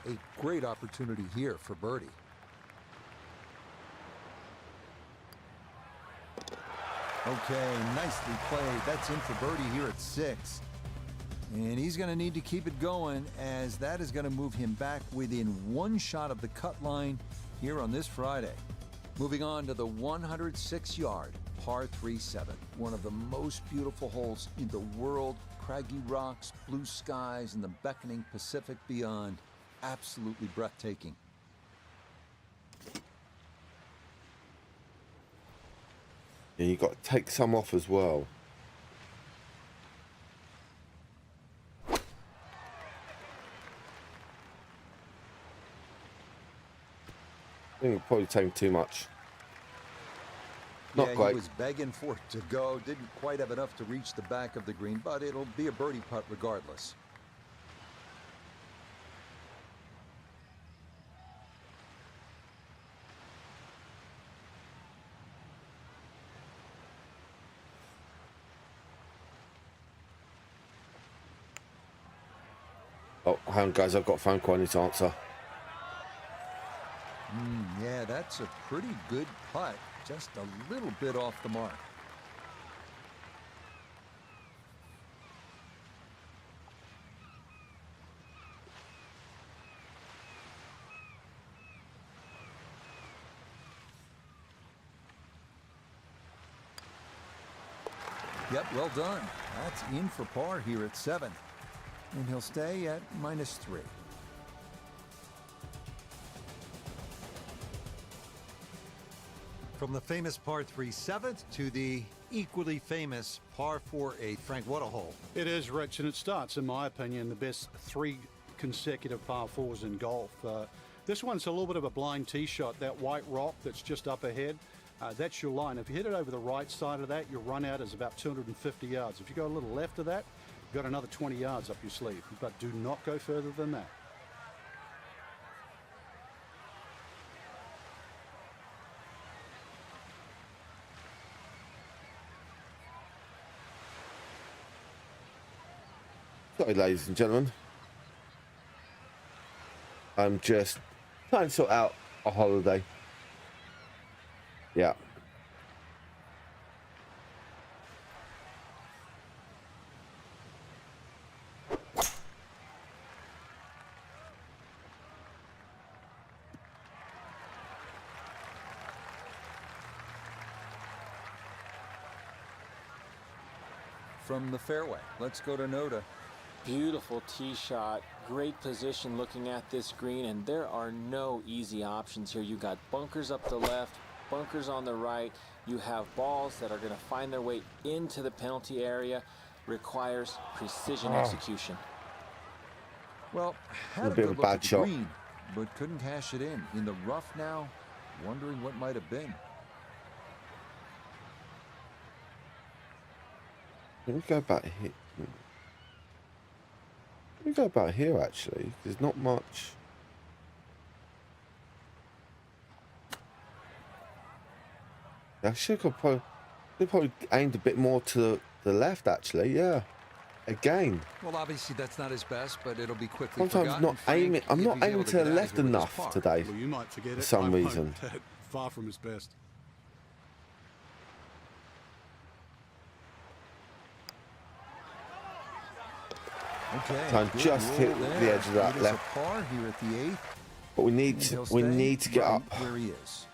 A great opportunity here for birdie. Okay, nicely played. That's in for birdie here at 6. And he's going to need to keep it going, as that is going to move him back within 1 shot of the cut line here on this Friday. Moving on to the 106-yard par 3-7. One of the most beautiful holes in the world. Craggy rocks, blue skies, and the beckoning Pacific beyond. Absolutely breathtaking. And you've got to take some off as well. I think we're probably taking too much. Not Yeah, great. he was begging for it to go. Didn't quite have enough to reach the back of the green, but it'll be a birdie putt regardless. Oh, hang on, guys. I've got a phone call I need to answer. Yeah, that's a pretty good putt. Just a little bit off the mark. Yep, well done. That's in for par here at 7. And he'll stay at -3. From the famous par 3-7 to the equally famous par 4-8. Frank, what a hole. It is, Rich, and it starts, in my opinion, the best 3 consecutive par 4s in golf. This one's a little bit of a blind tee shot. That white rock that's just up ahead, that's your line. If you hit it over the right side of that, your run out is about 250 yards. If you go a little left of that, you've got another 20 yards up your sleeve. But do not go further than that. Sorry, ladies and gentlemen. I'm just trying to sort out a holiday. Yeah. From the fairway, let's go to Noda. Beautiful tee shot, great position looking at this green, and there are no easy options here. You got bunkers up the left, bunkers on the right. You have balls that are going to find their way into the penalty area. Requires precision execution. Well, had A a bit good of a look bad at the shot. green, but couldn't cash it in the rough now, wondering what might have been. Let me go back here. Let me go back here, actually. There's not much. I should have probably aimed a bit more to the left, actually. Yeah. Again. Well, obviously that's not his best, but it'll be quickly Sometimes forgotten. not Frank, aiming. I'm if not he's able aiming to to the get out of left here with his enough par. today. Well, you might forget For it. some I won't. reason. Far from his best. Okay, Time good just hit roll the there. edge of that It is left. a par here at the 8th. But we and need he'll to stay get right up. where he is.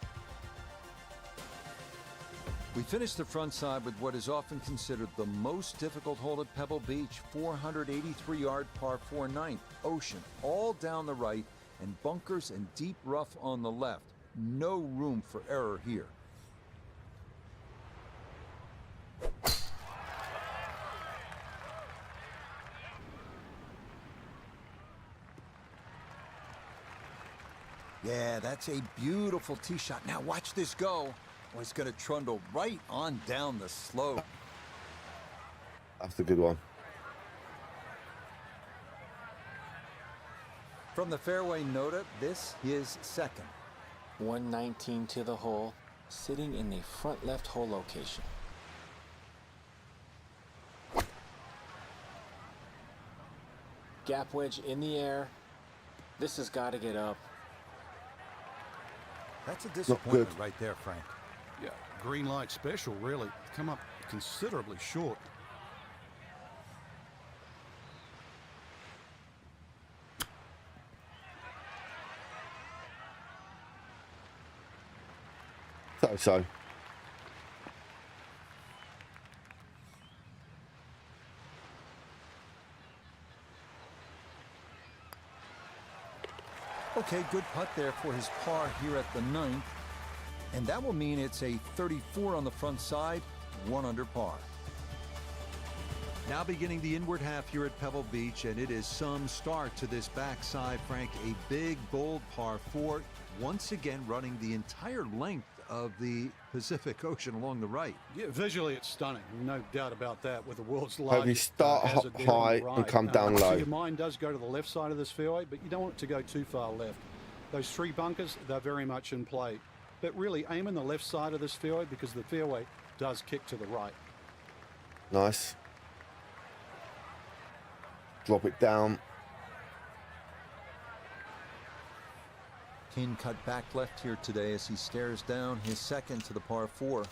We finished the front side with what is often considered the most difficult hole at Pebble Beach, 483-yard par 4 ninth, ocean, all down the right, and bunkers and deep rough on the left. No room for error here. Yeah, that's a beautiful tee shot. Now watch this go. Oh, it's going to trundle right on down the slope. That's a good one. From the fairway nota, this is second. 119 to the hole, sitting in the front left hole location. Gap wedge in the air. This has got to get up. That's a disappointment good. right there, Frank. Yeah, green light special, really. Come up considerably short. So. Okay, good putt there for his par here at the 9th. And that will mean it's a 34 on the front side, 1 under par. Now beginning the inward half here at Pebble Beach, and it is some start to this backside, Frank. A big, bold par 4, once again running the entire length of the Pacific Ocean along the right. Yeah, visually it's stunning, no doubt about that, with the world's Maybe largest start hazard there on high the and right. come down So low. your mind does go to the left side of this fairway, but you don't want it to go too far left. Those 3 bunkers, they're very much in play. But really aim in the left side of this fairway because the fairway does kick to the right. Nice. Drop it down. Kane cut back left here today as he stares down his second to the par 4.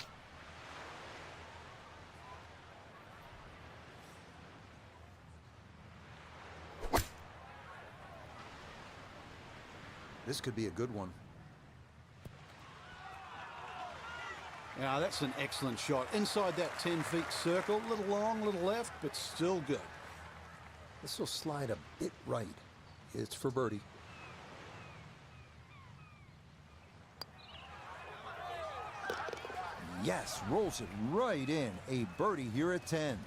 This could be a good one. Now that's an excellent shot. Inside that 10 feet circle, little long, little left, but still good. This will slide a bit right. It's for birdie. Yes, rolls it right in. A birdie here at 10.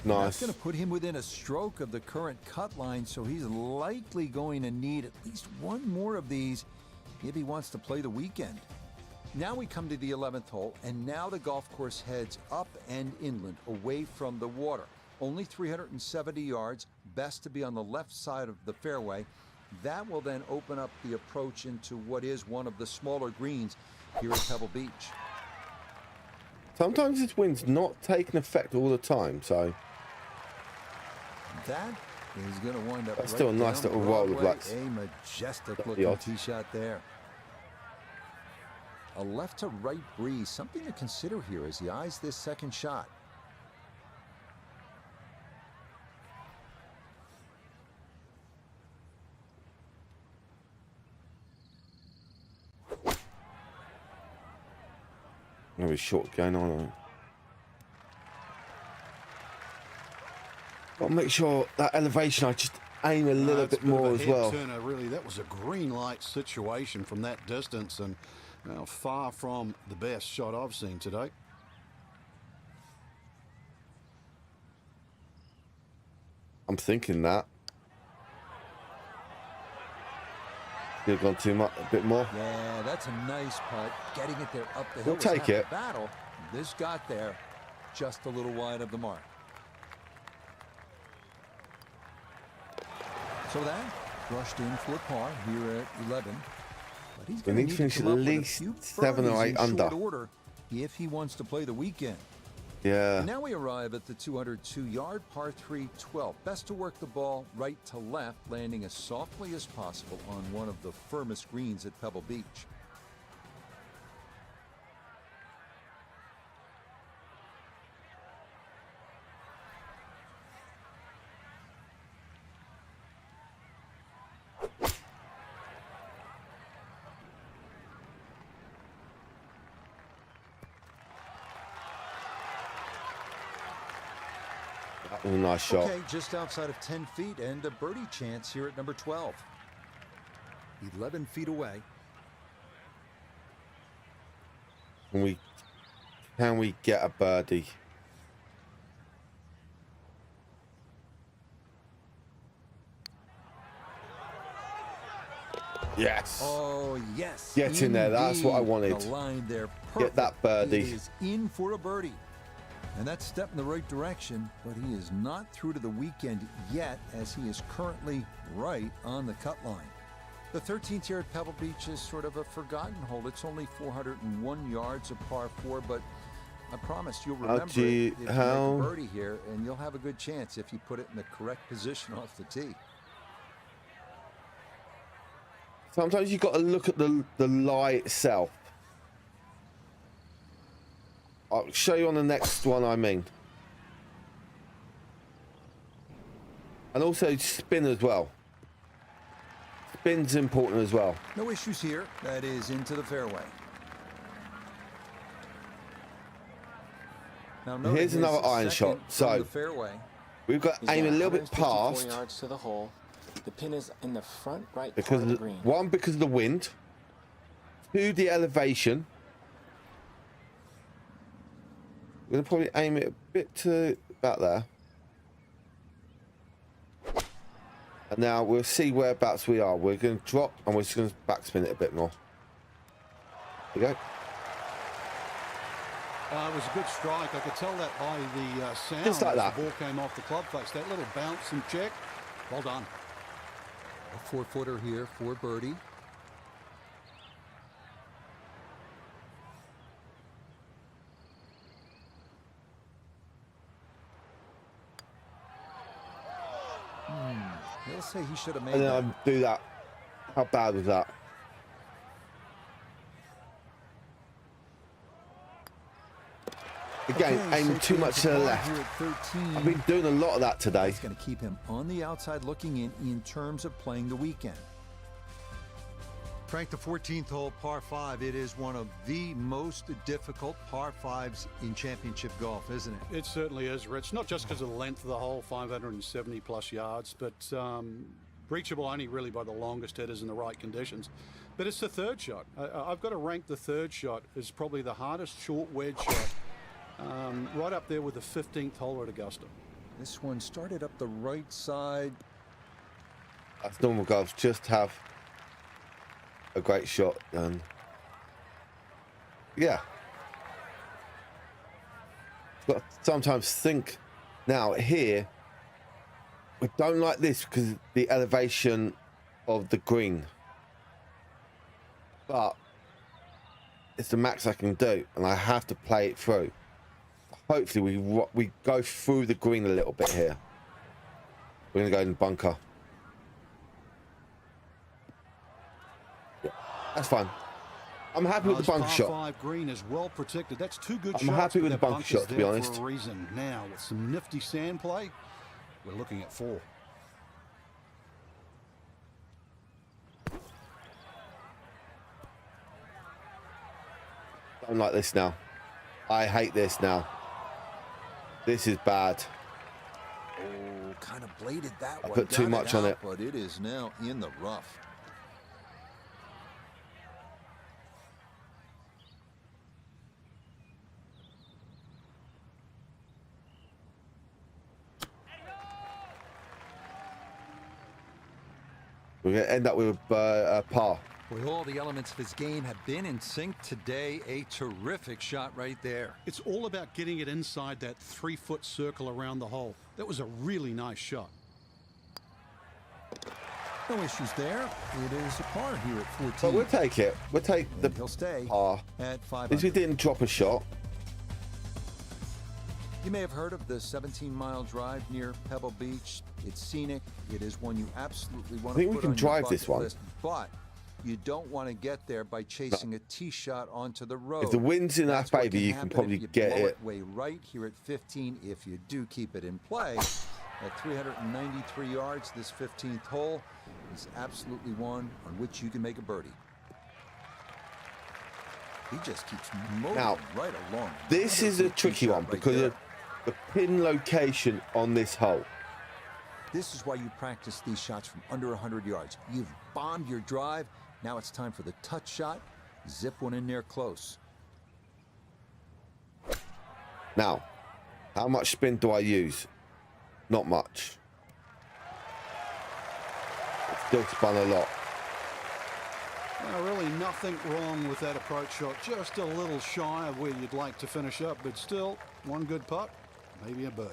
That's Nice. going to put him within a stroke of the current cut line, so he's likely going to need at least one more of these if he wants to play the weekend. Now we come to the 11th hole, and now the golf course heads up and inland, away from the water. Only 370 yards, best to be on the left side of the fairway. That will then open up the approach into what is one of the smaller greens here at Pebble Beach. Sometimes this wind's not taking effect all the time, so That is going to wind up That's right still a nice down little roll of Broadway. luck. A majestic The looking odd. tee shot there. A left to right breeze, something to consider here as he eyes this second shot. maybe short going on. Got to make sure that elevation, I just aim a little It's bit more of a as head well. turner, really. That was a green light situation from that distance, and far from the best shot I've seen today. I'm thinking that. Could have gone too much, a bit more. Yeah, that's a nice putt. Getting it there up the hill. We'll was take half the it. Battle. This got there just a little wide of the mark. So that brushed in for a par here at 11. But he's going need to finish come at up with a least few 7 or birdies 8 in under. short order if he wants to play the weekend. Yeah. And now we arrive at the 202-yard par 3 12. Best to work the ball right to left, landing as softly as possible on one of the firmest greens at Pebble Beach. That was a nice shot. Okay, just outside of 10 feet and a birdie chance here at number 12. 11 feet away. Can we get a birdie? Yes. Oh, yes. Get in there. That's what I Indeed. wanted. The line there, Get that birdie. He is in for a birdie. And that's a step in the right direction, but he is not through to the weekend yet, as he is currently right on the cut line. The 13th here at Pebble Beach is sort of a forgotten hole. It's only 401 yards of par 4, but I promise you'll remember it if you make a birdie here, and you'll have a good chance if you put it in the correct position off the tee. Sometimes you've got to look at the lie itself. I'll show you on the next one, I mean. And also spin as well. Spin's important as well. No issues here. That is into the fairway. Now, here's another iron shot. So the fairway. We've got to aim a little bit 154 past. yards to the hole. The pin is in the front right Because part of the of green. one, because of the wind. Two, the elevation. We're going to probably aim it a bit to about there. And now we'll see whereabouts we are. We're going to drop and we're just going to backspin it a bit more. There we go. It was a good strike. I could tell that by the sound. Just like as that. The ball came off the club face. That little bounce and check. Well done. A 4-footer here for birdie. He'll say he should have made And that. then I'll do that. How bad was that? Again, Okay, aiming too much to the left. Here at 13. I've been doing a lot of that today. That's going to keep him on the outside looking in terms of playing the weekend. Frank, the 14th hole, par 5, it is one of the most difficult par 5s in championship golf, isn't it? It certainly is, Rich. Not just because of the length of the hole, 570 plus yards, but reachable only really by the longest hitters in the right conditions. But it's the third shot. I've got to rank the third shot as probably the hardest short wedge shot, right up there with the 15th hole at Augusta. This one started up the right side. That's normal golf. Just have a great shot and yeah. Got to sometimes think now here. We don't like this because of the elevation of the green, but it's the max I can do, and I have to play it through. Hopefully, we go through the green a little bit here. We're gonna go in the bunker. Yeah, that's fine. I'm happy with the bunker shot. 5 green is well protected. That's two good shots. I'm happy but with the that bunker bunker's shot, to be there honest. For a reason. Now, with some nifty sand play, we're looking at 4. I don't like this now. I hate this now. This is bad. Oh, kind of bladed that I one. put too Got much on out, it. But it is now in the rough. We're going to end up with a par. Boy, all the elements of his game have been in sync today. A terrific shot right there. It's all about getting it inside that 3-foot circle around the hole. That was a really nice shot. No issues there. It is a par here at 14. But we'll take it. We'll take the And he'll stay par. at 5 At least we didn't drop a shot. You may have heard of the 17-mile drive near Pebble Beach. It's scenic. It is one you absolutely want I think to we put can on drive your this bucket one. list, but you don't want to get there by chasing a tee shot onto the road. If the wind's in our That's what favour, you can happen probably if you get blow it. way right here at 15. If you do keep it in play at 393 yards, this 15th hole is absolutely one on which you can make a birdie. He just keeps moving Now, right along. This is a tricky one because the pin location on this hole. This is why you practice these shots from under 100 yards. You've bombed your drive. Now it's time for the touch shot. Zip one in there close. Now, how much spin do I use? Not much. It's still spun a lot. Really nothing wrong with that approach shot. Just a little shy of where you'd like to finish up, but still one good putt, maybe a birdie.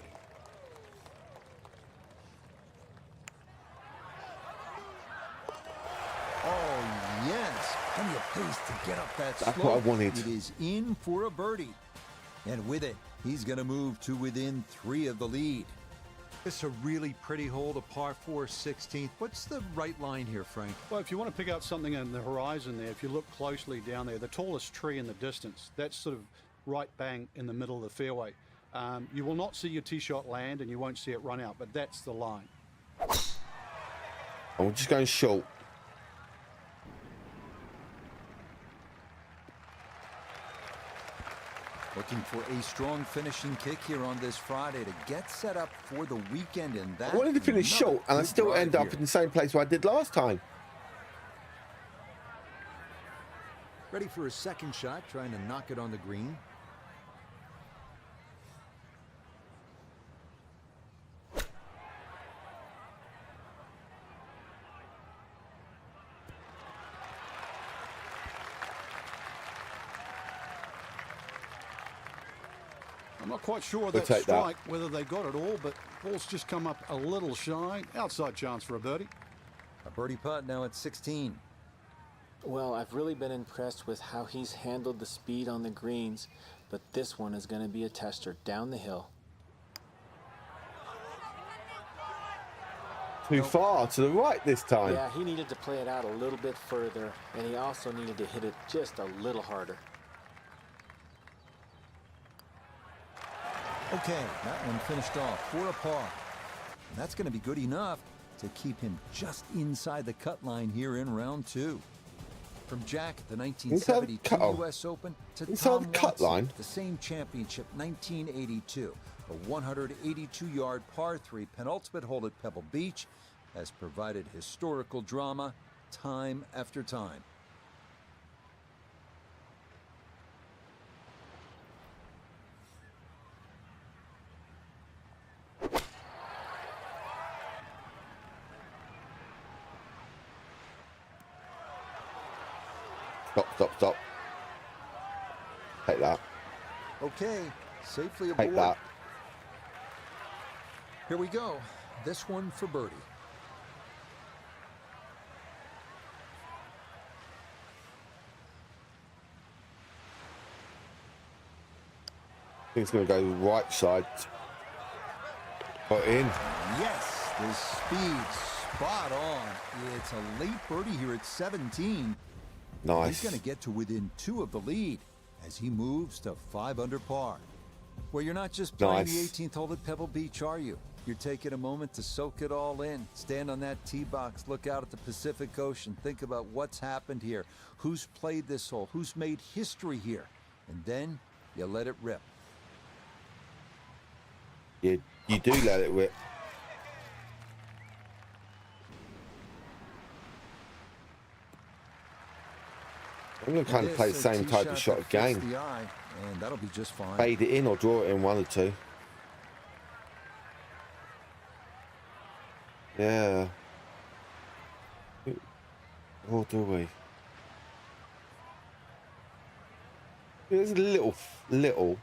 Oh, yes. Plenty of pace to get up that slope. That's what I wanted. It is in for a birdie. And with it, he's going to move to within 3 of the lead. It's a really pretty hole, the par 4 16th. What's the right line here, Frank? Well, if you want to pick out something in the horizon there, if you look closely down there, the tallest tree in the distance, that's sort of right bang in the middle of the fairway. You will not see your tee shot land and you won't see it run out, but that's the line. I'm just going short. Looking for a strong finishing kick here on this Friday to get set up for the weekend. And that I wanted to finish short, and I still end up in the same place where I did last time. Ready for a second shot, trying to knock it on the green. I'm not quite sure that strike, whether they got it all, but ball's just come up a little shy. Outside chance for a birdie. A birdie putt now at 16. Well, I've really been impressed with how he's handled the speed on the greens, but this one is going to be a tester down the hill. Too far to the right this time. Yeah, he needed to play it out a little bit further, and he also needed to hit it just a little harder. Okay, that one finished off for a par. And that's going to be good enough to keep him just inside the cut line here in round 2. From Jack at the 1972 U.S. Open to Tom Watson, the same championship, 1982. A 182-yard par 3 penultimate hole at Pebble Beach has provided historical drama time after time. Stop. Take that. Okay, safely aboard. Take that. Here we go. This one for birdie. I think it's going to go right side. Put in. Yes, the speed spot on. It's a late birdie here at 17. Nice. He's going to get to within 2 of the lead as he moves to 5 under par. Well, you're not just playing the 18th hole at Pebble Beach, are you? You're taking a moment to soak it all in. Stand on that tee box, look out at the Pacific Ocean, think about what's happened here, who's played this hole, who's made history here, and then you let it rip. You do let it rip. I'm going to kind of play the same type of shot again. And that'll be just fine. Fade it in or draw it in, one or two. Yeah. Or do we? There's a little.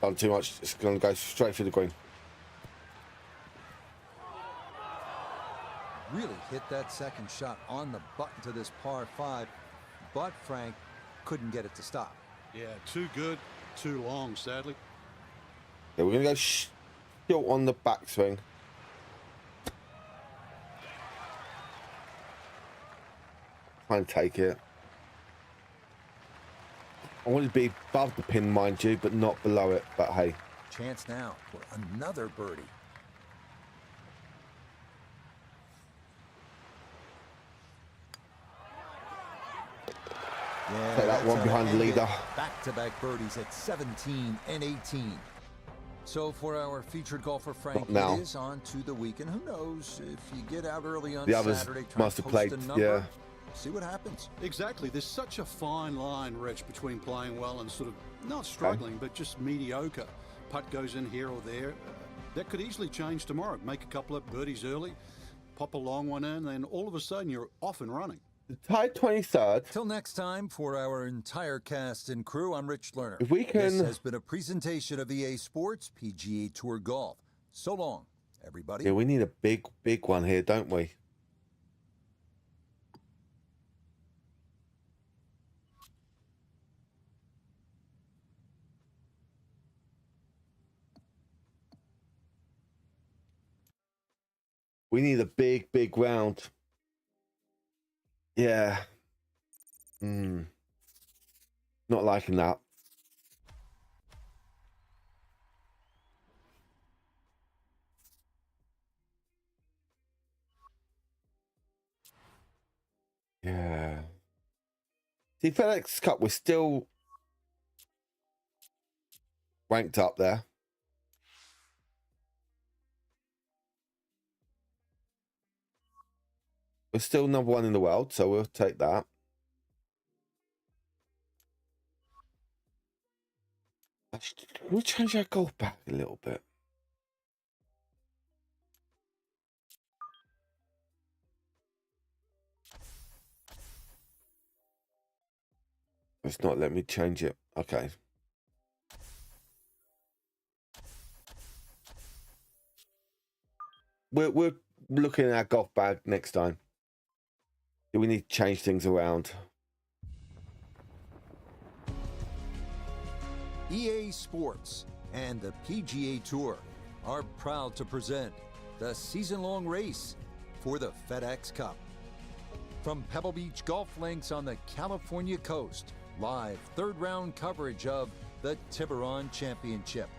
Done too much. It's going to go straight through the green. Really hit that second shot on the button to this par 5, but Frank couldn't get it to stop. Yeah, too good, too long, sadly. Yeah, we're going to go short on the backswing. Try and take it. I want it to be above the pin, mind you, but not below it. But hey. Chance now for another birdie. Yeah, Take that one behind the leader. Back-to-back birdies at 17 and 18. So for our featured golfer, Frank, now. it is on to the weekend. Who knows if you get out early on The others Saturday, try must to have post played, a number, yeah. see what happens. Exactly. There's such a fine line, Rich, between playing well and sort of not struggling, but just mediocre. Putt goes in here or there. That could easily change tomorrow. Make a couple of birdies early, pop a long one in, and all of a sudden you're off and running. Tied 23rd. Till next time, for our entire cast and crew, I'm Rich Lerner. If we This can... has been a presentation of EA Sports PGA Tour Golf. So long, everybody. Yeah, we need a big one here, don't we? We need a big round. Yeah. Not liking that. Yeah. See, FedEx Cup, we're still ranked up there. We're still number 1 in the world, so we'll take that. We'll change our golf back a little bit. It's not letting me change it. Okay. We're looking at our golf bag next time. Do we need to change things around? EA Sports and the PGA Tour are proud to present the season-long race for the FedEx Cup. From Pebble Beach Golf Links on the California coast, live third-round coverage of the Tiburon Championship.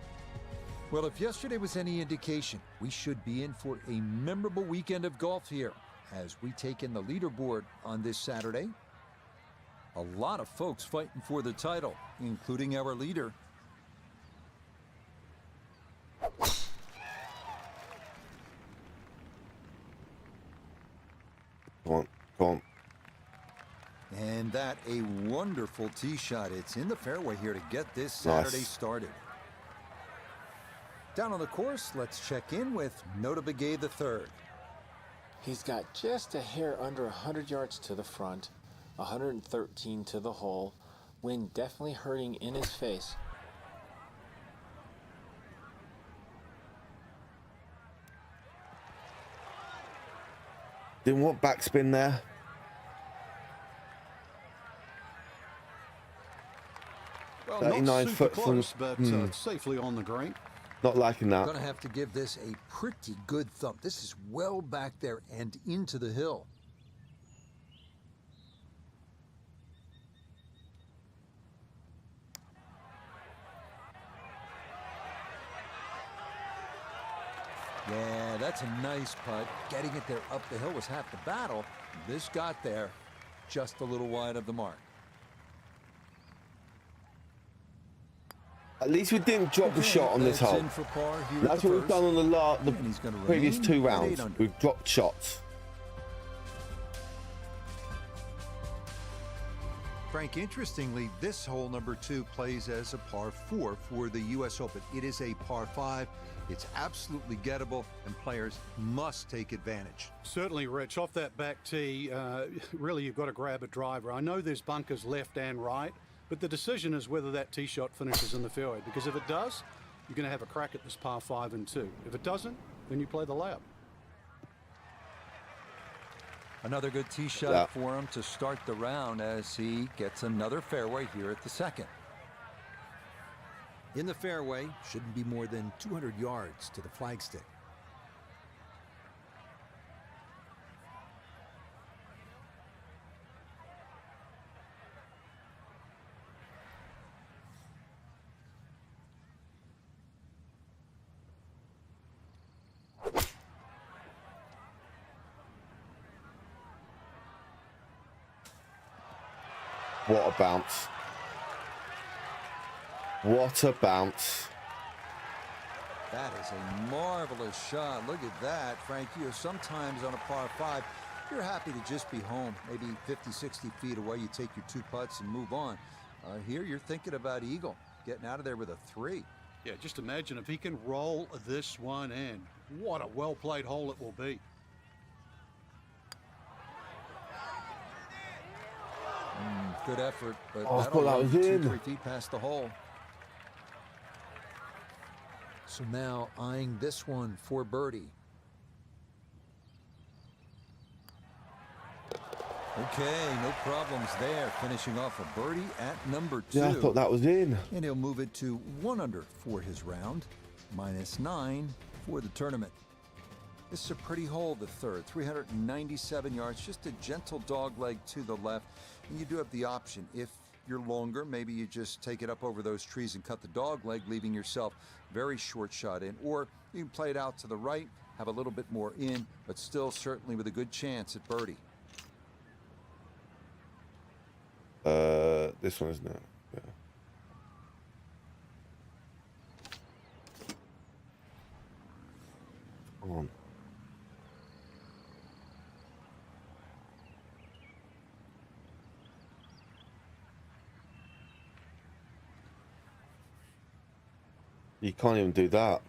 Well, if yesterday was any indication, we should be in for a memorable weekend of golf here as we take in the leaderboard on this Saturday. A lot of folks fighting for the title, including our leader. Come on. And that a wonderful tee shot. It's in the fairway here to get this Saturday started. Down on the course, let's check in with Nota Begay III. He's got just a hair under 100 yards to the front, 113 to the hole. Wind definitely hurting in his face. Didn't want backspin there. Well, 39 not super foot close, from... but safely on the green. Not liking that. Gonna have to give this a pretty good thump. This is well back there and into the hill. Yeah, that's a nice putt. Getting it there up the hill was half the battle. This got there just a little wide of the mark. At least we didn't drop the shot on this hole. That's what we've done on the previous 2 rounds. We've dropped shots. Frank, interestingly, this hole number 2 plays as a par 4 for the U.S. Open. It is a par 5. It's absolutely gettable, and players must take advantage. Certainly, Rich. Off that back tee, really you've got to grab a driver. I know there's bunkers left and right, but the decision is whether that tee shot finishes in the fairway, because if it does, you're going to have a crack at this par 5 and 2. If it doesn't, then you play the layup. Another good tee shot for him to start the round as he gets another fairway here at the second. In the fairway, shouldn't be more than 200 yards to the flagstick. What a bounce. What a bounce. That is a marvelous shot. Look at that, Frank. You know, sometimes on a par 5, you're happy to just be home, maybe 50, 60 feet away. You take your 2 putts and move on. Here, you're thinking about eagle, getting out of there with a 3. Yeah, just imagine if he can roll this one in. What a well-played hole it will be. Good effort, but Oh, I that'll thought that run was 2, in. 3 feet past the hole. So now eyeing this one for birdie. Okay, no problems there. Finishing off a birdie at number 2. Yeah, I thought that was in. And he'll move it to 1 under for his round, -9 for the tournament. This is a pretty hole, the third, 397 yards, just a gentle dog leg to the left. And you do have the option, if you're longer, maybe you just take it up over those trees and cut the dog leg, leaving yourself very short shot in. Or you can play it out to the right, have a little bit more in, but still certainly with a good chance at birdie. This one, isn't it? Yeah. Come on. You can't even do that.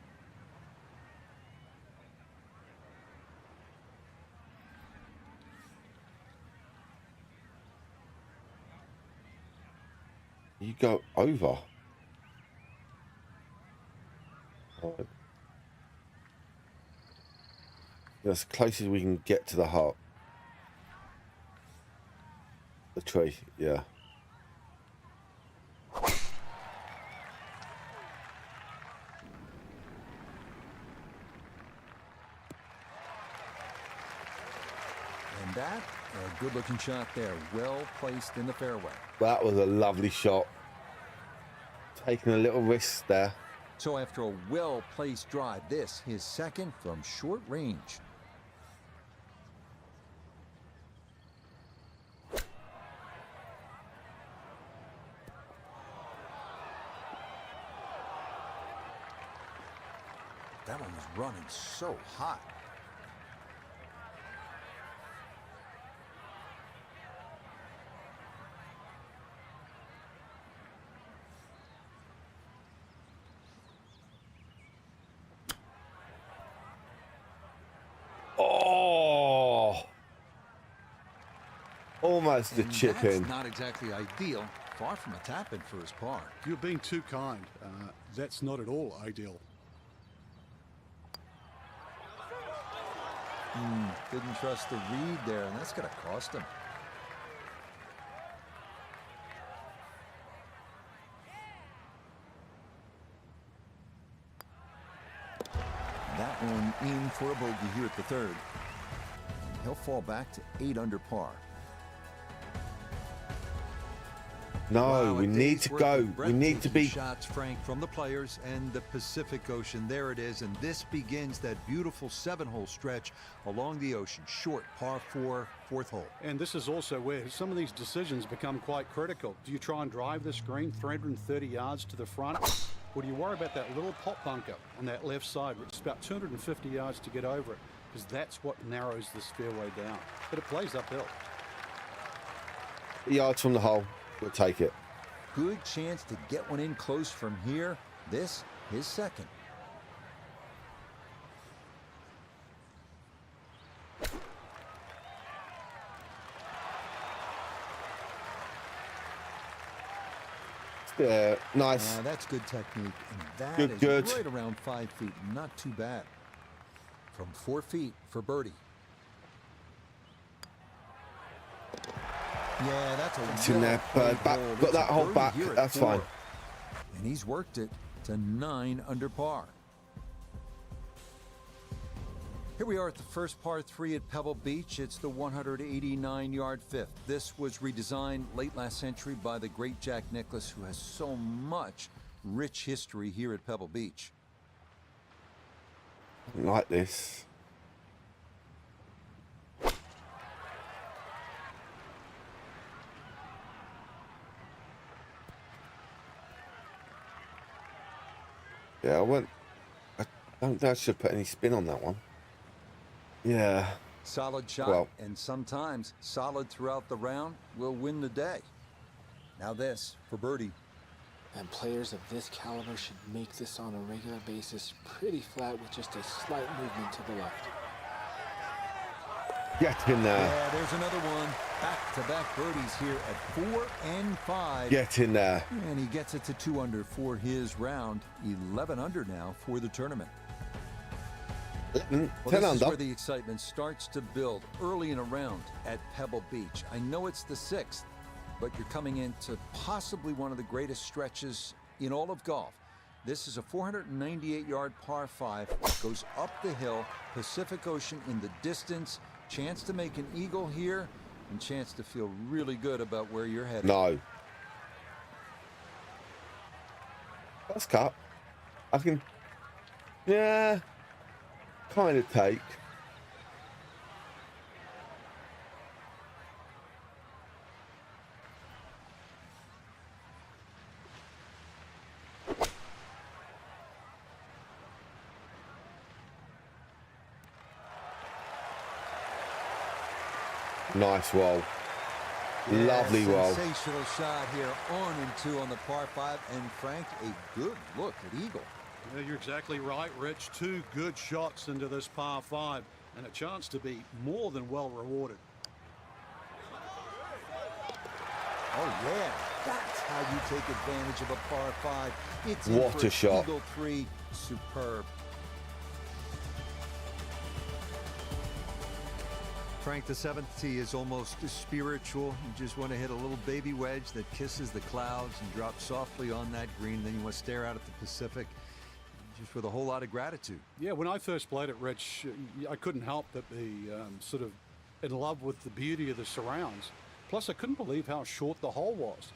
You go over. Right. That's as close as we can get to the heart. The tree, yeah. And that, a good-looking shot there, well placed in the fairway. That was a lovely shot. Taking a little risk there. So after a well-placed drive, this, his second from short range. That one was running so hot. Oh! Almost a And chip that's in. not exactly ideal. Far from a tap-in for his par. You're being too kind. That's not at all ideal. Didn't trust the read there, and that's going to cost him. That one in for a bogey here at the third. He'll fall back to 8 under par. No, Wow, we a need day's to worth go. of We need to breathtaking be. shots, Frank, from the players and the Pacific Ocean. There it is, and this begins that beautiful 7-hole stretch along the ocean. Short par 4, 4th hole. And this is also where some of these decisions become quite critical. Do you try and drive this green 330 yards to the front? Or do you worry about that little pop bunker on that left side, which is about 250 yards to get over it? Because that's what narrows this fairway down. But it plays uphill. Yards from the hole. We'll take it. Good chance to get one in close from here. This, his second. Yeah, nice. That's good technique, and that Good, is good. right around 5 feet. Not too bad. From 4 feet for birdie. Yeah, that's a It's in there, well-played back. hole. Got It's that a hole birdie back. here at That's 4. fine. And he's worked it to 9 under par. Here we are at the first par 3 at Pebble Beach. It's the 189-yard fifth. This was redesigned late last century by the great Jack Nicklaus, who has so much rich history here at Pebble Beach. Like this. Yeah, I don't think I should put any spin on that one. Yeah. Solid shot, Well. and sometimes solid throughout the round will win the day. Now this for birdie. And players of this caliber should make this on a regular basis pretty flat with just a slight movement to the left. Get in there. Yeah, there's another one. Back-to-back birdies here at 4 and 5. Get in there. And he gets it to 2 under for his round. 11 under now for the tournament. 10 Well, this is under. where the excitement starts to build early in a round at Pebble Beach. I know it's the 6th, but you're coming into possibly one of the greatest stretches in all of golf. This is a 498-yard par 5. Goes up the hill, Pacific Ocean in the distance. Chance to make an eagle here, and chance to feel really good about where you're headed. No. That's cut. I can, yeah, kind of take. Nice roll. Yeah, Lovely roll. Sensational shot here, on and 2 on the par 5, and Frank, a good look at eagle. Yeah, you're exactly right, Rich. 2 good shots into this par 5 and a chance to be more than well rewarded. Oh yeah, that's how you take advantage of a par 5. It's in What for a shot. Eagle 3, superb. Frank, the 7th tee is almost spiritual. You just want to hit a little baby wedge that kisses the clouds and drops softly on that green. Then you want to stare out at the Pacific just with a whole lot of gratitude. Yeah, when I first played it, Rich, I couldn't help but be sort of in love with the beauty of the surrounds. Plus, I couldn't believe how short the hole was.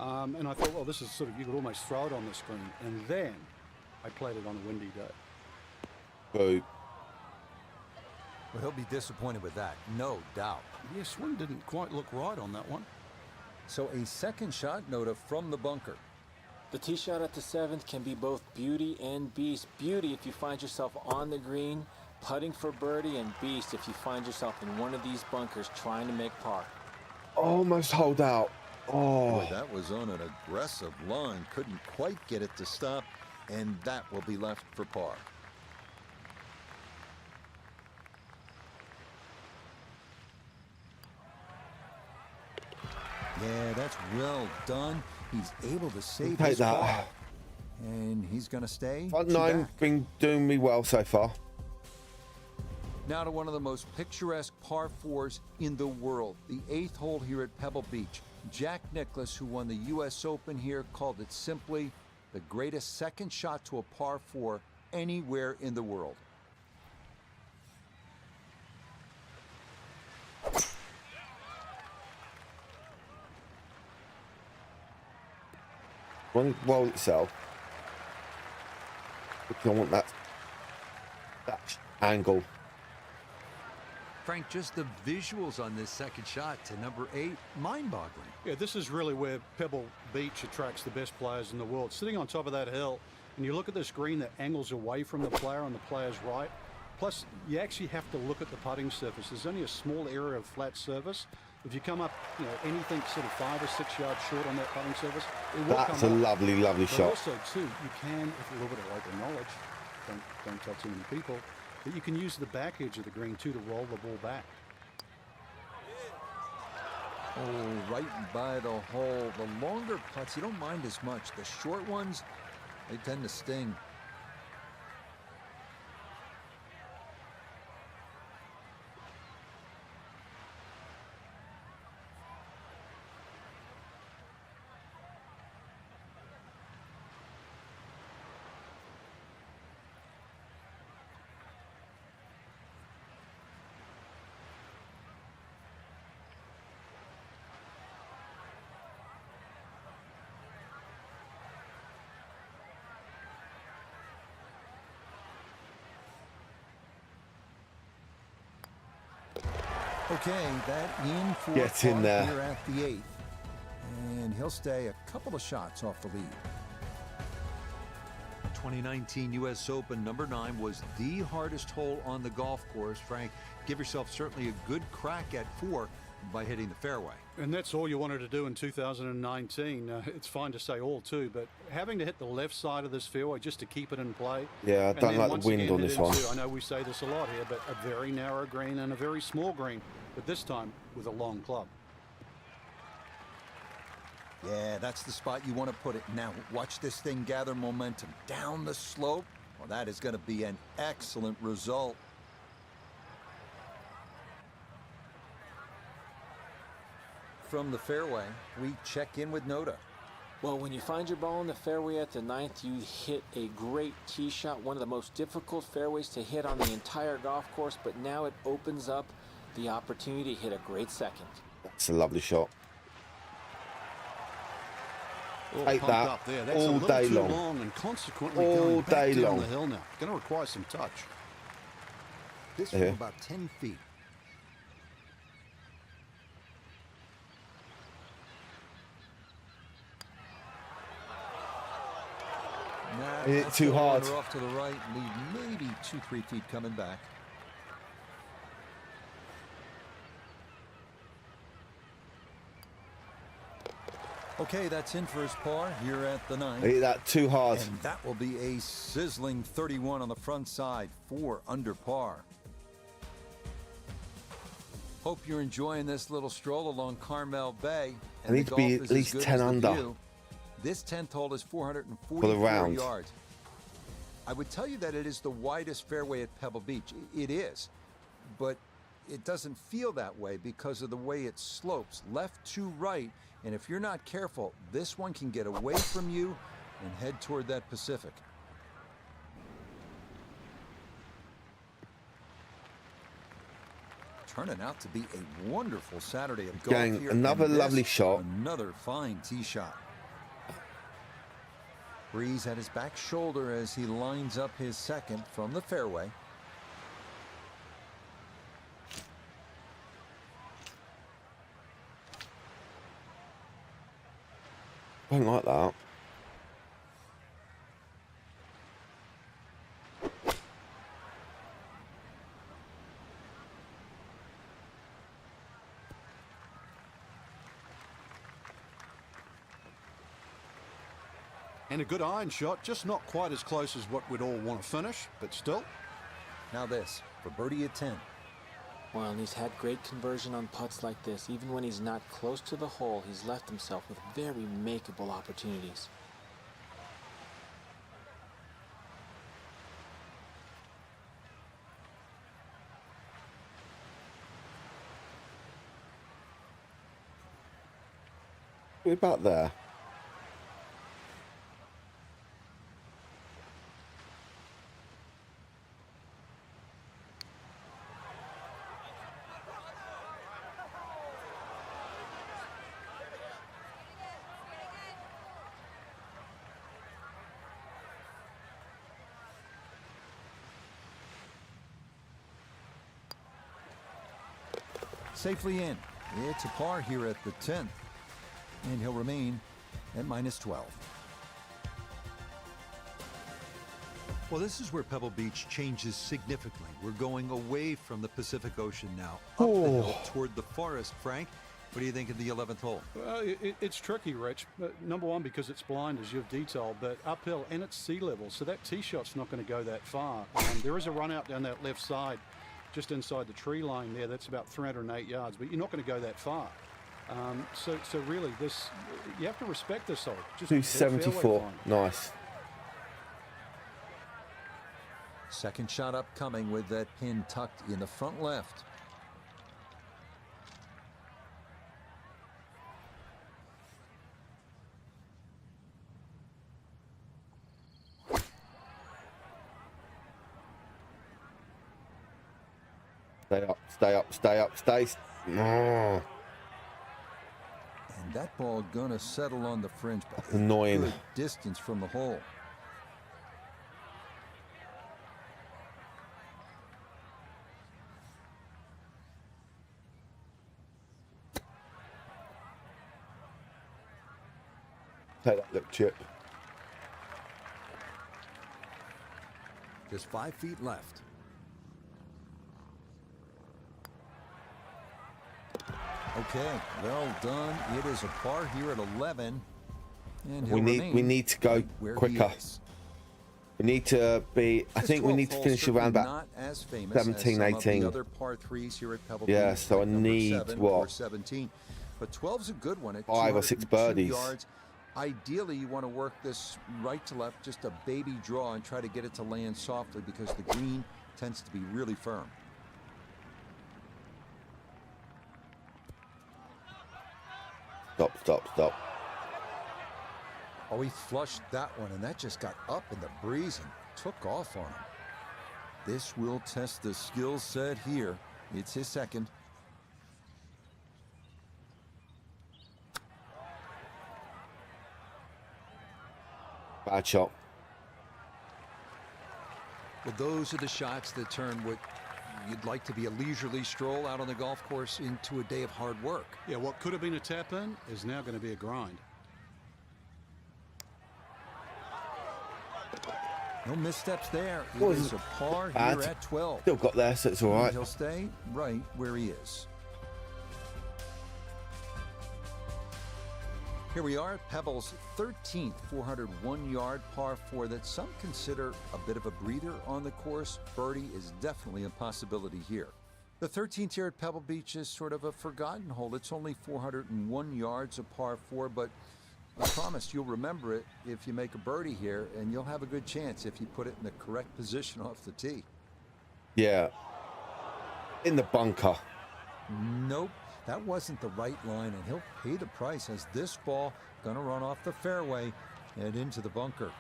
And I thought, well, this is sort of, you could almost throw it on the screen. And then I played it on a windy day. Boo. Well, he'll be disappointed with that, no doubt. Yeah, swing didn't quite look right on that one. So a second shot, Noda, from the bunker. The tee shot at the 7th can be both beauty and beast. Beauty if you find yourself on the green, putting for birdie, and beast if you find yourself in one of these bunkers trying to make par. Almost hold out. Oh. Boy, that was on an aggressive line. Couldn't quite get it to stop, and that will be left for par. Yeah, that's well done. He's able to save Take his that. ball. And he's going to stay. Front two 9 back. been doing me well so far. Now to one of the most picturesque par 4s in the world. The 8th hole here at Pebble Beach. Jack Nicklaus, who won the U.S. Open here, called it simply the greatest second shot to a par 4 anywhere in the world. One roll itself. Because I want that angle. Frank, just the visuals on this second shot to number 8, mind-boggling. Yeah, this is really where Pebble Beach attracts the best players in the world. Sitting on top of that hill, and you look at this green that angles away from the player on the player's right. Plus, you actually have to look at the putting surface. There's only a small area of flat surface. If you come up, anything sort of 5 or 6 yards short on that putting surface, it will That's a come up. lovely, lovely But shot. also, too, you can, with a little bit of local knowledge, don't tell too many people, that you can use the back edge of the green, too, to roll the ball back. Oh, right by the hole. The longer putts, you don't mind as much. The short ones, they tend to sting. Okay, that Infor Get in there. here at the 8th. And he'll stay a couple of shots off the lead. 2019 U.S. Open number 9 was the hardest hole on the golf course. Frank, give yourself certainly a good crack at 4 by hitting the fairway. And that's all you wanted to do in 2019. It's fine to say all too, but having to hit the left side of this fairway just to keep it in play. Yeah, I and don't then like once the wind again on hit this into, one. I know we say this a lot here, but a very narrow green and a very small green, but this time with a long club. Yeah, that's the spot you want to put it. Now, watch this thing gather momentum down the slope. Well, that is going to be an excellent result. From the fairway, we check in with Noda. Well, when you find your ball in the fairway at the 9th, you hit a great tee shot, one of the most difficult fairways to hit on the entire golf course, but now it opens up the opportunity to hit a great second. That's a lovely shot. Oh, Take pumped that up there. That's all a little day too long. and consequently All going back day down long. the hill now. Going to require some touch. This from about 10 feet. Nah, Hit it that's too the hard. runner off to the right, lead maybe 2-3 feet coming back. Okay, that's in for his par here at the 9th. Hit that too hard. And that will be a sizzling 31 on the front side, 4 under par. Hope you're enjoying this little stroll along Carmel Bay. I need the to be golf at is as least good 10 as the under. view. This 10th hole is 444 For the round. yards. I would tell you that it is the widest fairway at Pebble Beach. It is, but it doesn't feel that way because of the way it slopes left to right. And if you're not careful, this one can get away from you and head toward that Pacific. Turning out to be a wonderful Saturday of golf Gang, here. another and this, lovely shot. Another fine tee shot. Breeze at his back shoulder as he lines up his second from the fairway. I don't like that. And a good iron shot, just not quite as close as what we'd all want to finish, but still. Now this for birdie at 10. Well, and he's had great conversion on putts like this. Even when he's not close to the hole, he's left himself with very makeable opportunities. What about there? Safely in. It's a par here at the 10th. And he'll remain at -12. Well, this is where Pebble Beach changes significantly. We're going away from the Pacific Ocean now, up the hill toward the forest. Frank, what do you think of the 11th hole? It's tricky, Rich. Number one, because it's blind, as you've detailed, but uphill and it's sea level, so that tee shot's not going to go that far. There is a run out down that left side, just inside the tree line there. That's about 308 yards, but you're not going to go that far. So really, this you have to respect this hole. Just hit fairway 274. fine. Nice. Second shot upcoming with that pin tucked in the front left. Stay up, stay up, stay up, stay. Oh, And that ball gonna settle on the fringe, but that's annoying. good distance from the hole. Take that little chip. Just 5 feet left. Okay, well done. It is a par here at 11. And We need to go quicker. We need to be. I think we need to finish around about 17, 18. Other par 3s here at Pebble Yeah, Beach, so I like number need 7 what? or 17. But 12's a good one at 5 or 6 202 birdies. yards. Ideally, you want to work this right to left, just a baby draw, and try to get it to land softly because the green tends to be really firm. Stop. Oh, he flushed that one, and that just got up in the breeze and took off on him. This will test the skill set here. It's his second. Bad shot. Well, those are the shots that turn what you'd like to be a leisurely stroll out on the golf course into a day of hard work. Yeah, what could have been a tap in is now going to be a grind. No missteps there. It Wasn't is a par bad. here at 12. Still got there, so it's all right. He'll stay right where he is. Here we are at Pebble's 13th 401-yard par 4 that some consider a bit of a breather on the course. Birdie is definitely a possibility here. The 13th here at Pebble Beach is sort of a forgotten hole. It's only 401 yards of par 4, but I promise you'll remember it if you make a birdie here, and you'll have a good chance if you put it in the correct position off the tee. Yeah. In the bunker. Nope, that wasn't the right line, and he'll pay the price as this ball gonna run off the fairway and into the bunker.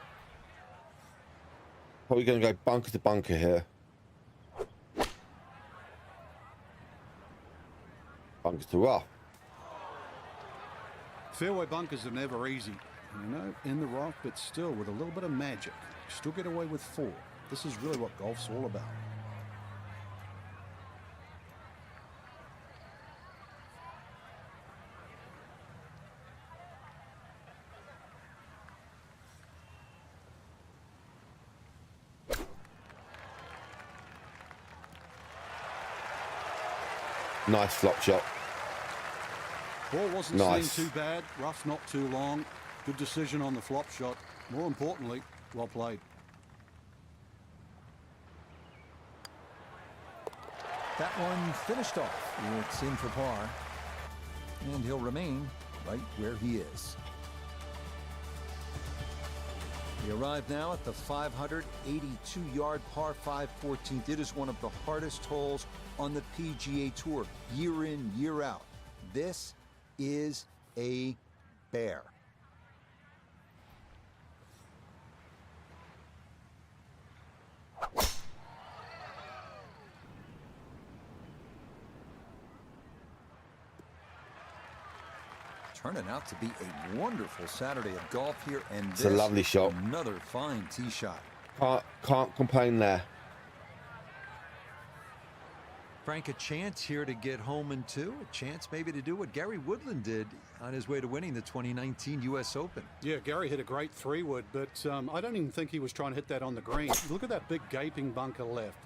Probably going to go bunker to bunker here. Bunker to rough. Fairway bunkers are never easy, you know, in the rough, but still with a little bit of magic. You still get away with 4. This is really what golf's all about. Nice flop shot. Ball wasn't Nice. seen too bad. Rough not too long. Good decision on the flop shot. More importantly, well played. That one finished off. It's in for par, and he'll remain right where he is. We arrive now at the 582-yard par 5 14th. It is one of the hardest holes on the PGA Tour, year in, year out. This is a bear. Turning out to be a wonderful Saturday of golf here, and It's a lovely shot. Another fine tee shot. Can't complain there. Frank, a chance here to get home in 2, a chance maybe to do what Gary Woodland did on his way to winning the 2019 U.S. Open. Yeah, Gary hit a great 3-wood, but I don't even think he was trying to hit that on the green. Look at that big gaping bunker left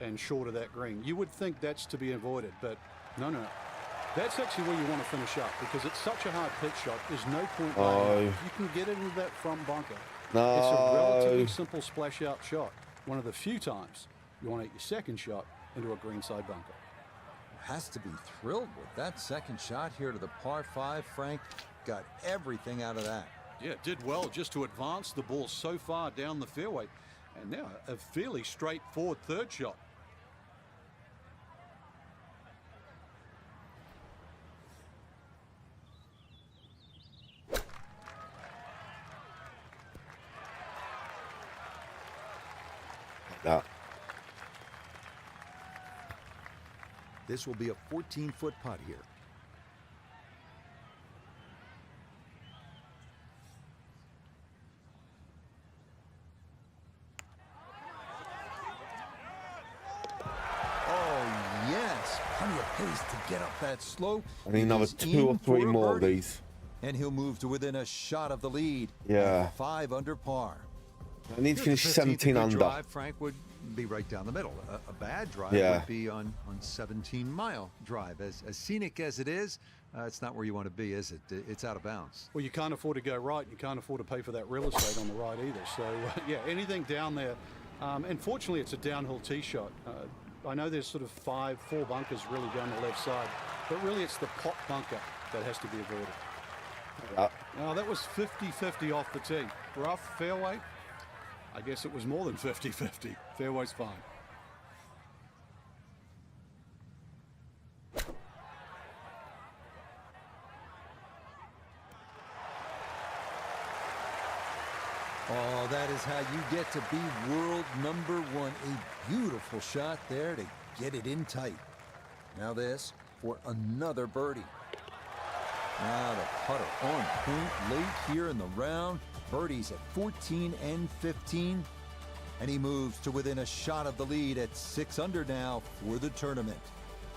and short of that green. You would think that's to be avoided, but no. That's actually where you want to finish up because it's such a hard pitch shot. There's no point laying it. You can get it into that front bunker. No. It's a relatively simple splash out shot. One of the few times you want to hit your second shot into a greenside bunker. Has to be thrilled with that second shot here to the par 5. Frank got everything out of that. Yeah, did well just to advance the ball so far down the fairway. And now a fairly straightforward third shot. That. This will be a 14-foot putt here. Oh, yes. Plenty of pace to get up that slope. I need another 2 or 3 more of these. And he'll move to within a shot of the lead. Yeah. 5 under par. I need to finish Here's a 15th, 17 a good under. drive, Frank, would be right down the middle. A bad drive would be on 17-mile drive. As scenic as it is, it's not where you want to be, is it? It's out of bounds. Well, you can't afford to go right. You can't afford to pay for that real estate on the right either. So, yeah, anything down there. And fortunately, it's a downhill tee shot. I know there's sort of 4 bunkers really down the left side, but really it's the pot bunker that has to be avoided. Now, that was 50-50 off the tee. Rough, fairway. I guess it was more than 50-50. Fairway's fine. Oh, that is how you get to be world number 1. A beautiful shot there to get it in tight. Now this for another birdie. Now the putter on point late here in the round. Birdies at 14 and 15. And he moves to within a shot of the lead at 6 under now for the tournament.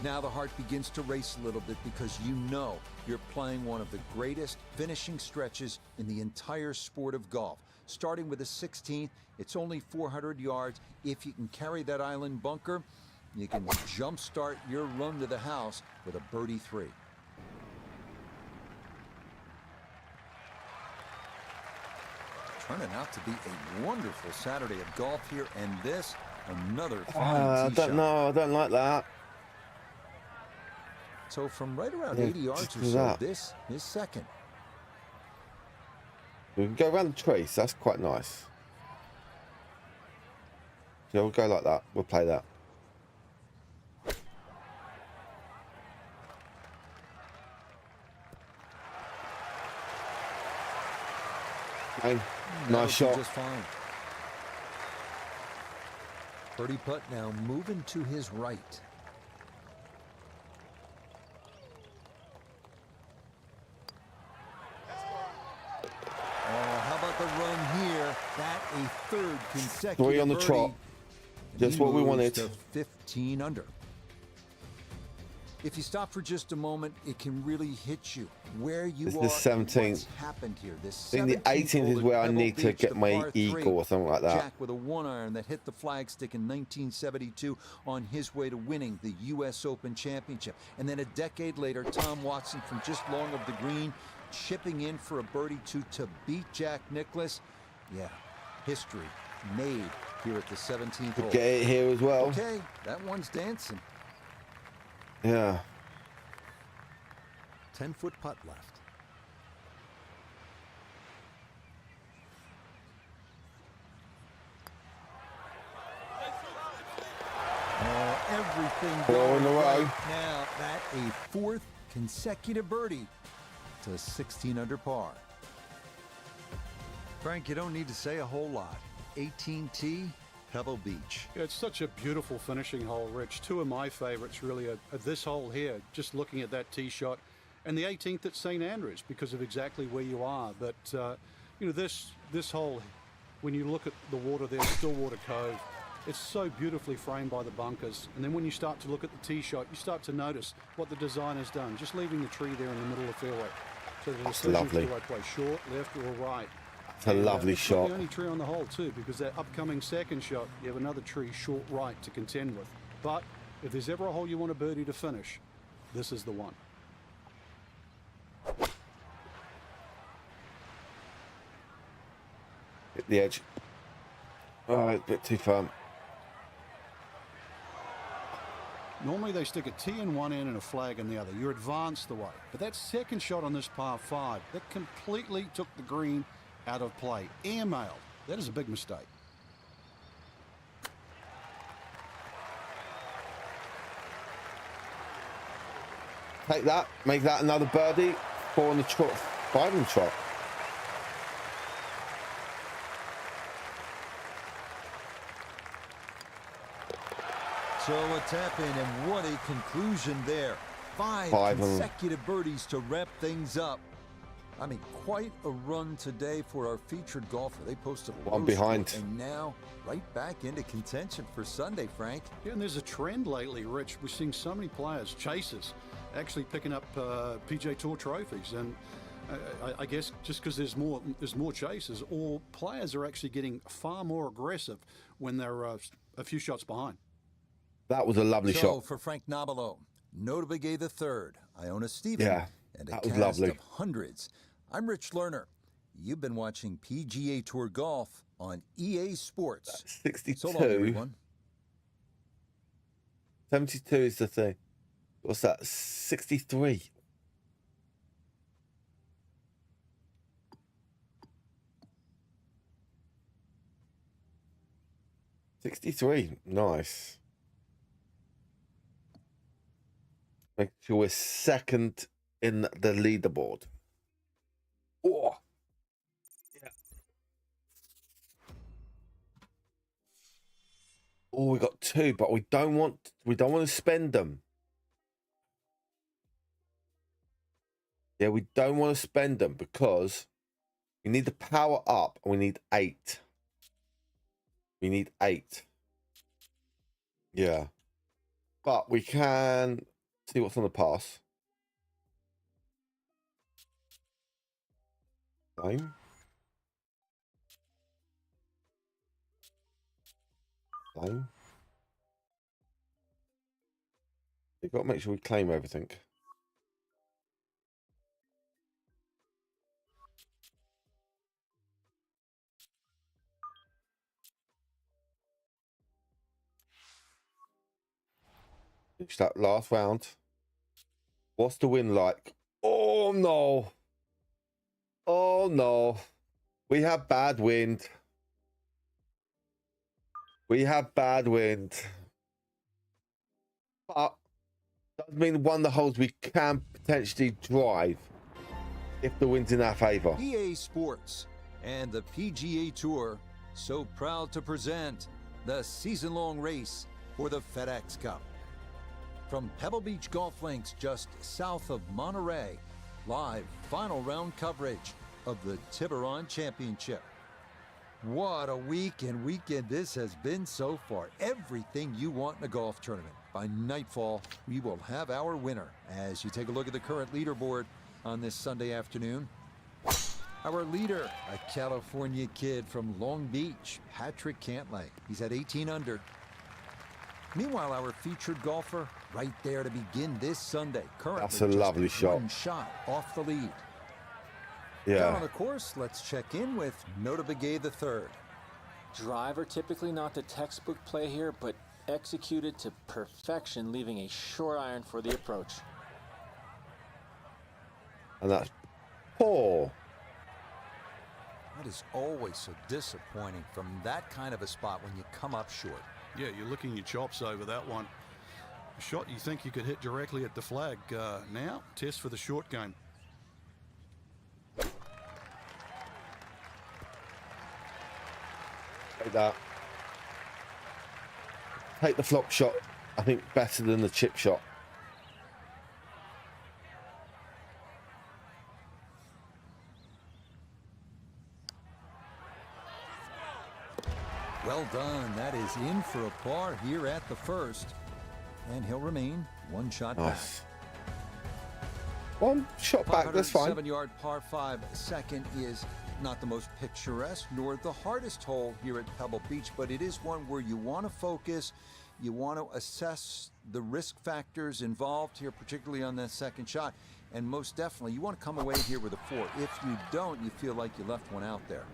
Now the heart begins to race a little bit because you know you're playing one of the greatest finishing stretches in the entire sport of golf. Starting with a 16th, it's only 400 yards. If you can carry that island bunker, you can jumpstart your run to the house with a birdie 3. Turning out to be a wonderful Saturday of golf here, and this, another fine tee shot. I don't like that. So from right around 80 yards or so, this is second. We can go around the trees. That's quite nice. Yeah, we'll go like that. We'll play that. Okay. Nice shot. Just fine. Birdie putt now moving to his right. How about the run here? That a third consecutive 3 on the trot. Just what we wanted. To 15 under. If you stop for just a moment, it can really hit you where you are. This is the 17th. What's happened here? This I think the 18th is where I need to get my eagle or something like that. Jack with a 1-iron that hit the flagstick in 1972 on his way to winning the U.S. Open Championship. And then a decade later, Tom Watson from just long of the green, chipping in for a birdie 2 to beat Jack Nicklaus. Yeah, history made here at the 17th hole. Get it here as well. Okay, that one's dancing. Yeah. 10-foot putt left. Everything 4 in a row. right now. That a 4th consecutive birdie to 16 under par. Frank, you don't need to say a whole lot. 18T, Pebble Beach. Yeah, it's such a beautiful finishing hole, Rich. 2 of my favorites really are this hole here, just looking at that tee shot, and the 18th at St. Andrews because of exactly where you are. But, you know, this hole, when you look at the water there, Stillwater Cove, it's so beautifully framed by the bunkers. And then when you start to look at the tee shot, you start to notice what the designer's done, just leaving the tree there in the middle of the fairway. So the decision is, do I play short, left, or right? It's a lovely it's shot. Not the only tree on the hole too, because that upcoming second shot, you have another tree short right to contend with. But if there's ever a hole you want a birdie to finish, this is the one. Hit the edge. Oh, a bit too far. Normally they stick a tee in one end and a flag in the other. You're advanced the way. But that second shot on this par 5, that completely took the green out of play. Airmailed. That is a big mistake. Take that. Make that another birdie. 4 on the trot. 5 on the trot. So a tap in, and what a conclusion there. 5 consecutive birdies to wrap things up. I mean, quite a run today for our featured golfer. They posted a one low behind, score, and now right back into contention for Sunday, Frank. Yeah, and there's a trend lately, Rich. We're seeing so many players, chasers, actually picking up PGA Tour trophies. And I guess just because there's more chases, or players are actually getting far more aggressive when they're a few shots behind. That was a lovely So shot. for Frank Nobilo, Notabegay the Third, Iona Stephen, Yeah, and a that was cast lovely. of hundreds. I'm Rich Lerner. You've been watching PGA Tour Golf on EA Sports. 62. So long, everyone. 72 is the thing. What's that? 63. Nice. Make sure we're second in the leaderboard. Oh, yeah. Oh, we got 2, but we don't want to spend them. Yeah, we don't want to spend them because we need the power up and we need 8. We need 8. Yeah. But we can see what's on the pass. Same. Same. We've got to make sure we claim everything. Finish that last round. What's the win like? Oh no. Oh no. We have bad wind. We have bad wind. But doesn't mean one of the holes we can potentially drive if the wind's in our favour. EA Sports and the PGA Tour so proud to present the season-long race for the FedEx Cup. From Pebble Beach Golf Links just south of Monterey, live final round coverage of the Tiburon Championship. What a weekend this has been so far. Everything you want in a golf tournament. By nightfall, we will have our winner. As you take a look at the current leaderboard on this Sunday afternoon, our leader, a California kid from Long Beach, Patrick Cantlay. He's at 18 under. Meanwhile, our featured golfer right there to begin this Sunday. Currently, that's a lovely shot. One shot off the lead. Yeah. Down on the course, let's check in with Notabegay the Third. Driver typically not the textbook play here, but executed to perfection, leaving a short iron for the approach. And that's poor. That is always so disappointing from that kind of a spot when you come up short. Yeah, you're licking your chops over that one. A shot you think you could hit directly at the flag. Now, test for the short game. Take that. Take the flop shot, I think, better than the chip shot. Well done. That is in for a par here at the first. And he'll remain one shot Nice. One shot back, that's fine. 7-yard par 5 second is not the most picturesque nor the hardest hole here at Pebble Beach, but it is one where you want to focus, you want to assess the risk factors involved here, particularly on that second shot, and most definitely you want to come away here with a 4. If you don't, you feel like you left one out there.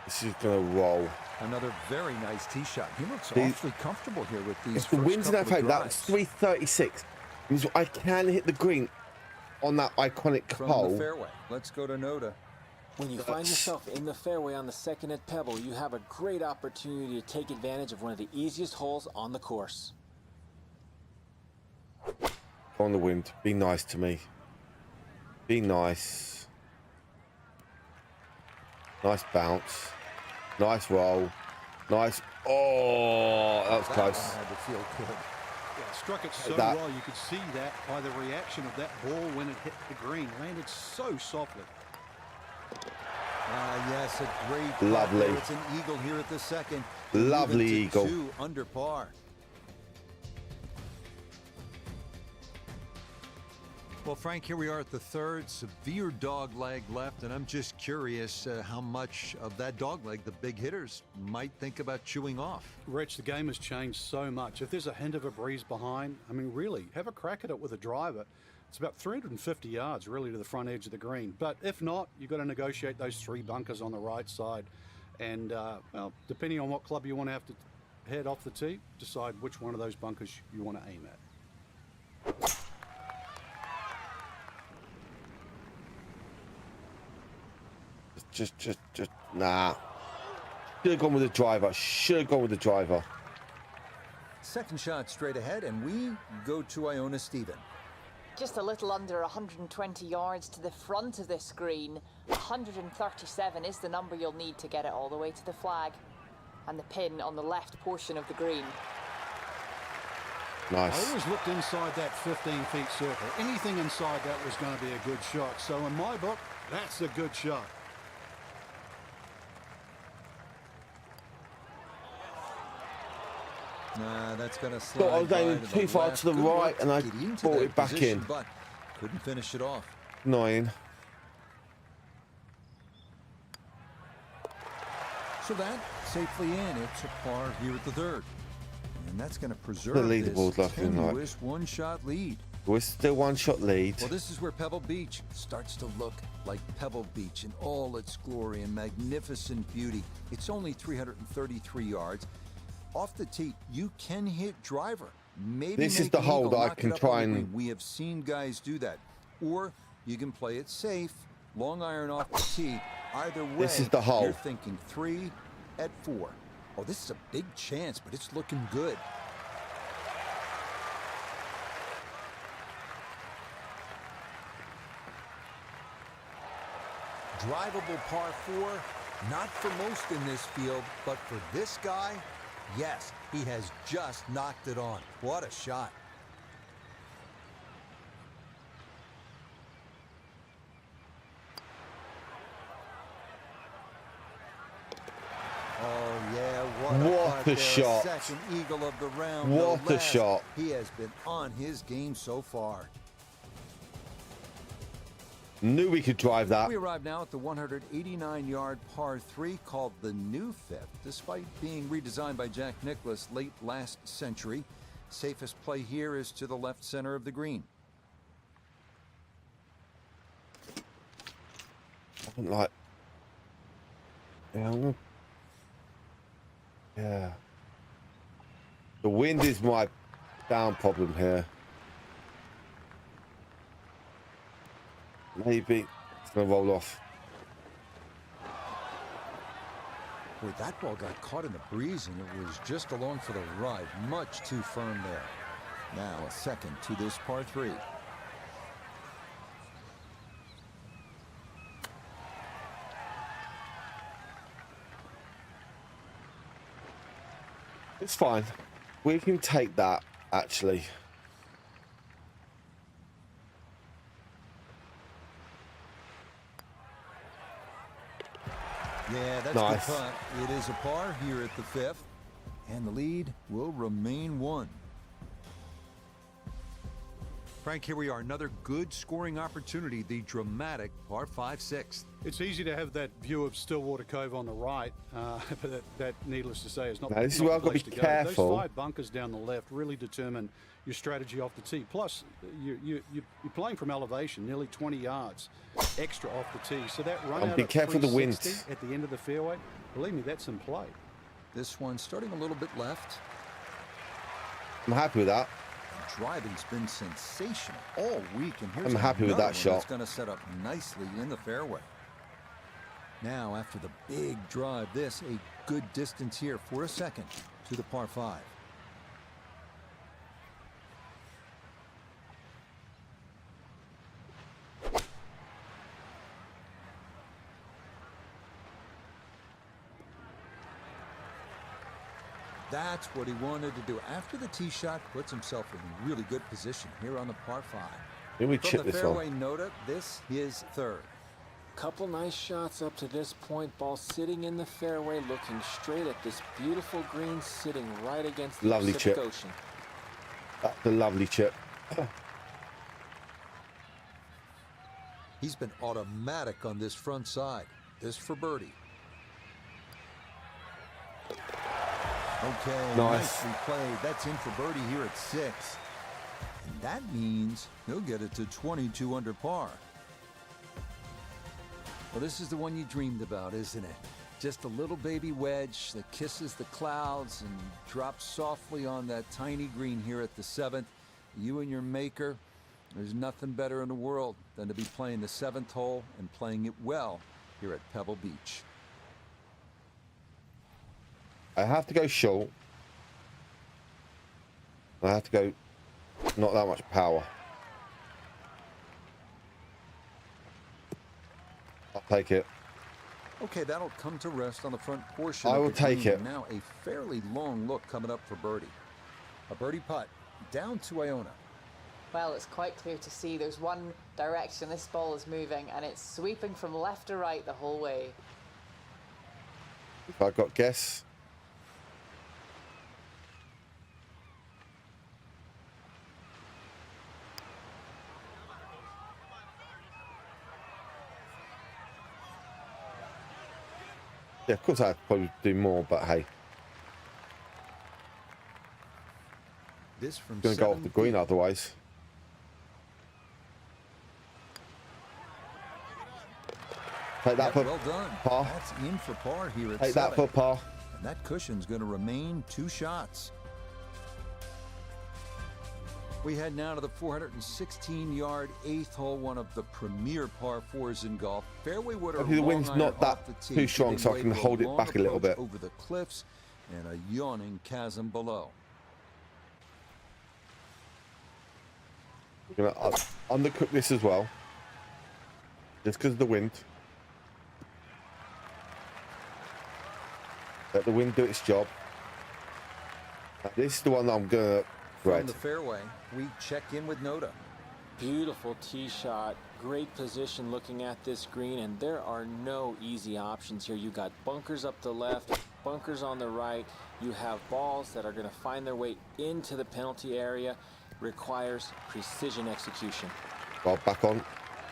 This is going to roll. Another very nice tee shot. He looks The- awfully comfortable here with these If the first wind's in our couple of favour, that was drives. 336. Means I can hit the green on that iconic From hole. the fairway. Let's go to Noda. When you find yourself in the fairway on the second at Pebble, you have a great opportunity to take advantage of one of the easiest holes on the course. On the wind. Be nice to me. Be nice. Nice bounce. Nice roll. Nice. Oh, that was That close. one had to feel good. Yeah, struck it so That- well. You could see that by the reaction of that ball when it hit the green. Landed so softly. Yes, a great putt Lovely. there. It's an eagle here at the second. Lovely Moving to eagle. 2 under par. Well, Frank, here we are at the third. Severe dog leg left, and I'm just curious how much of that dog leg the big hitters might think about chewing off. Rich, the game has changed so much. If there's a hint of a breeze behind, I mean, really, have a crack at it with a driver. It's about 350 yards, really, to the front edge of the green. But if not, you've got to negotiate those 3 bunkers on the right side. And, well, depending on what club you want to have to head off the tee, decide which one of those bunkers you want to aim at. Just, nah. Should have gone with the driver. Should have gone with the driver. Second shot straight ahead, and we go to Iona Stephen. Just a little under 120 yards to the front of this green. 137 is the number you'll need to get it all the way to the flag. And the pin on the left portion of the green. Nice. I always looked inside that 15-feet circle. Anything inside that was going to be a good shot. So in my book, that's a good shot. Nah, that's going to Thought I was slide aiming by to too the far left. to the Good right, work and I getting into brought that it back position, in. but couldn't finish it off. 9. So that safely in. It's a par here at the third. And that's going to preserve The leaderboard this looking like. tenuous one-shot lead. We're still 1-shot lead. Well, this is where Pebble Beach starts to look like Pebble Beach in all its glory and magnificent beauty. It's only 333 yards. Off the tee, you can hit driver. Maybe This is make the an hole eagle, that I knock it can up try on the and- green. We have seen guys do that. Or you can play it safe, long iron off the tee. Either way, This is the hole. you're thinking 3 at 4. Oh, this is a big chance, but it's looking good. Drivable par 4, not for most in this field, but for this guy, yes, he has just knocked it on. What a shot. Oh, yeah, what What putt a there. shot. Second eagle of the round. What no a less. shot. He has been on his game so far. Knew we could drive that. We arrive now at the 189-yard par 3 called the New Fifth. Despite being redesigned by Jack Nicklaus late last century, safest play here is to the left center of the green. I'm like, yeah, yeah. The wind is my down problem here. Maybe it's gonna roll off. Boy, that ball got caught in the breeze and it was just along for the ride. Much too firm there. Now a second to this par 3. It's fine. We can take that, actually. Yeah, that's Nice. the putt. It is a par here at the 5th, and the lead will remain 1. Frank, here we are. Another good scoring opportunity. The dramatic par 5 6th. It's easy to have that view of Stillwater Cove on the right, but that, needless to say, is not. Now, this is not where the I've got to place be go. careful. Those 5 bunkers down the left really determine your strategy off the tee. Plus, you're playing from elevation, nearly 20 yards extra off the tee. So that run And out be of careful of the wind. 360 at the end of the fairway, believe me, that's in play. This one starting a little bit left. I'm happy with that. Driving's been sensational all week, and here's I'm happy with another that one shot. that's going to set up nicely in the fairway. Now, after the big drive, this a good distance here for a second to the par 5. That's what he wanted to do. After the tee shot, puts himself in really good position here on the par 5. Here we From chip the this fairway one. nota, this is third. Couple nice shots up to this point. Ball sitting in the fairway, looking straight at this beautiful green, sitting right against the Lovely Pacific chip. Ocean. That's a lovely chip. He's been automatic on this front side. This for birdie. Okay, Nice. nicely played. That's in for birdie here at 6. And that means he'll get it to 22 under par. Well, this is the one you dreamed about, isn't it? Just a little baby wedge that kisses the clouds and drops softly on that tiny green here at the 7th. You and your maker, there's nothing better in the world than to be playing the 7th hole and playing it well here at Pebble Beach. I have to go short. I have to go not that much power. I'll take it. Okay, that'll come to rest on the front portion. I of will the take green. it. Now a fairly long look coming up for birdie. A birdie putt down to Iona. Well, it's quite clear to see there's one direction this ball is moving, and it's sweeping from left to right the whole way. If I got guess. Yeah, of course I'd probably do more, but hey, This from gonna go off 7 the green feet. otherwise. Take that Yep, for well done. par. That's in for par here at Take 7. that for par. And that cushion's going to remain 2 shots. We head now to the 416-yard 8th hole, one of the premier par 4s in golf. Fairway wood or Hopefully the long wind's iron not that off the tee, too strong, giving so I way can to a hold it long back a little approach bit. over the cliffs and a yawning chasm below. We're gonna undercook this as well, just because of the wind. Let the wind do its job. Now, this is the one that I'm gonna From red. the fairway, we check in with Noda. Beautiful tee shot, great position looking at this green, and there are no easy options here. You got bunkers up the left, bunkers on the right. You have balls that are going to find their way into the penalty area. Requires precision execution. Well, back on,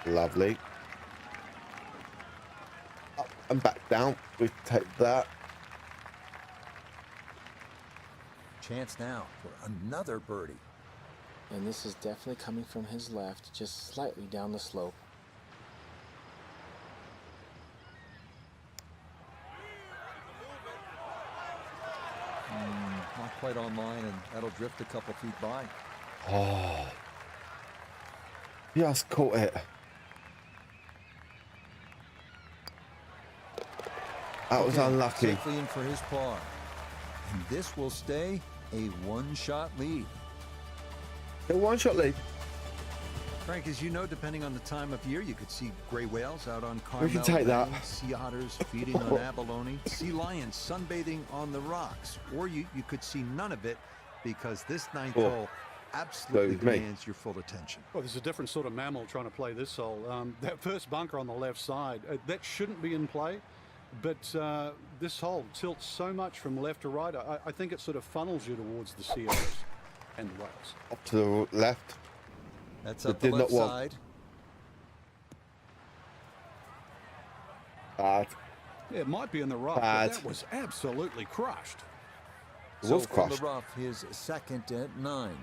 lovely. Up and back down. We take that. Chance now for another birdie. And this is definitely coming from his left, just slightly down the slope. Not quite online, and that'll drift a couple feet by. Oh, just caught it. That was Okay, unlucky. Safely in for his par. And this will stay a one-shot lead. A one-shot lead. Frank, as you know, depending on the time of year, you could see gray whales out on Carmel We can take that. Bay, sea otters feeding on abalone, sea lions sunbathing on the rocks, or you could see none of it because this 9th Oh. hole absolutely So, mate. demands your full attention. Well, there's a different sort of mammal trying to play this hole. That first bunker on the left side, that shouldn't be in play. But this hole tilts so much from left to right, I think it sort of funnels you towards the sea otters and the whales. Up to the left. That's It up the did left not want- side. Bad. It might be in the rough, Bad. but that was absolutely crushed. It So was from crushed. the rough, his second at 9.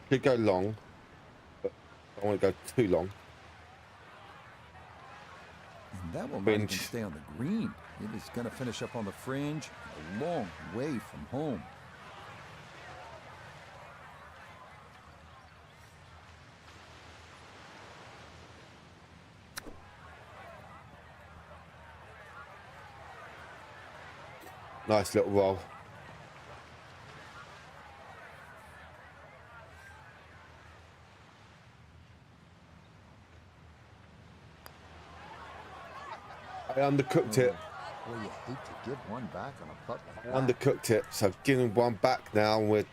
Could go long, but I don't want to go too long. And that will not even Fringe. stay on the green. It is going to finish up on the fringe, a long way from home. Nice little roll. I undercooked it. Well, you hate to give one back on a putt like that. Undercooked it. So giving one back now, and we're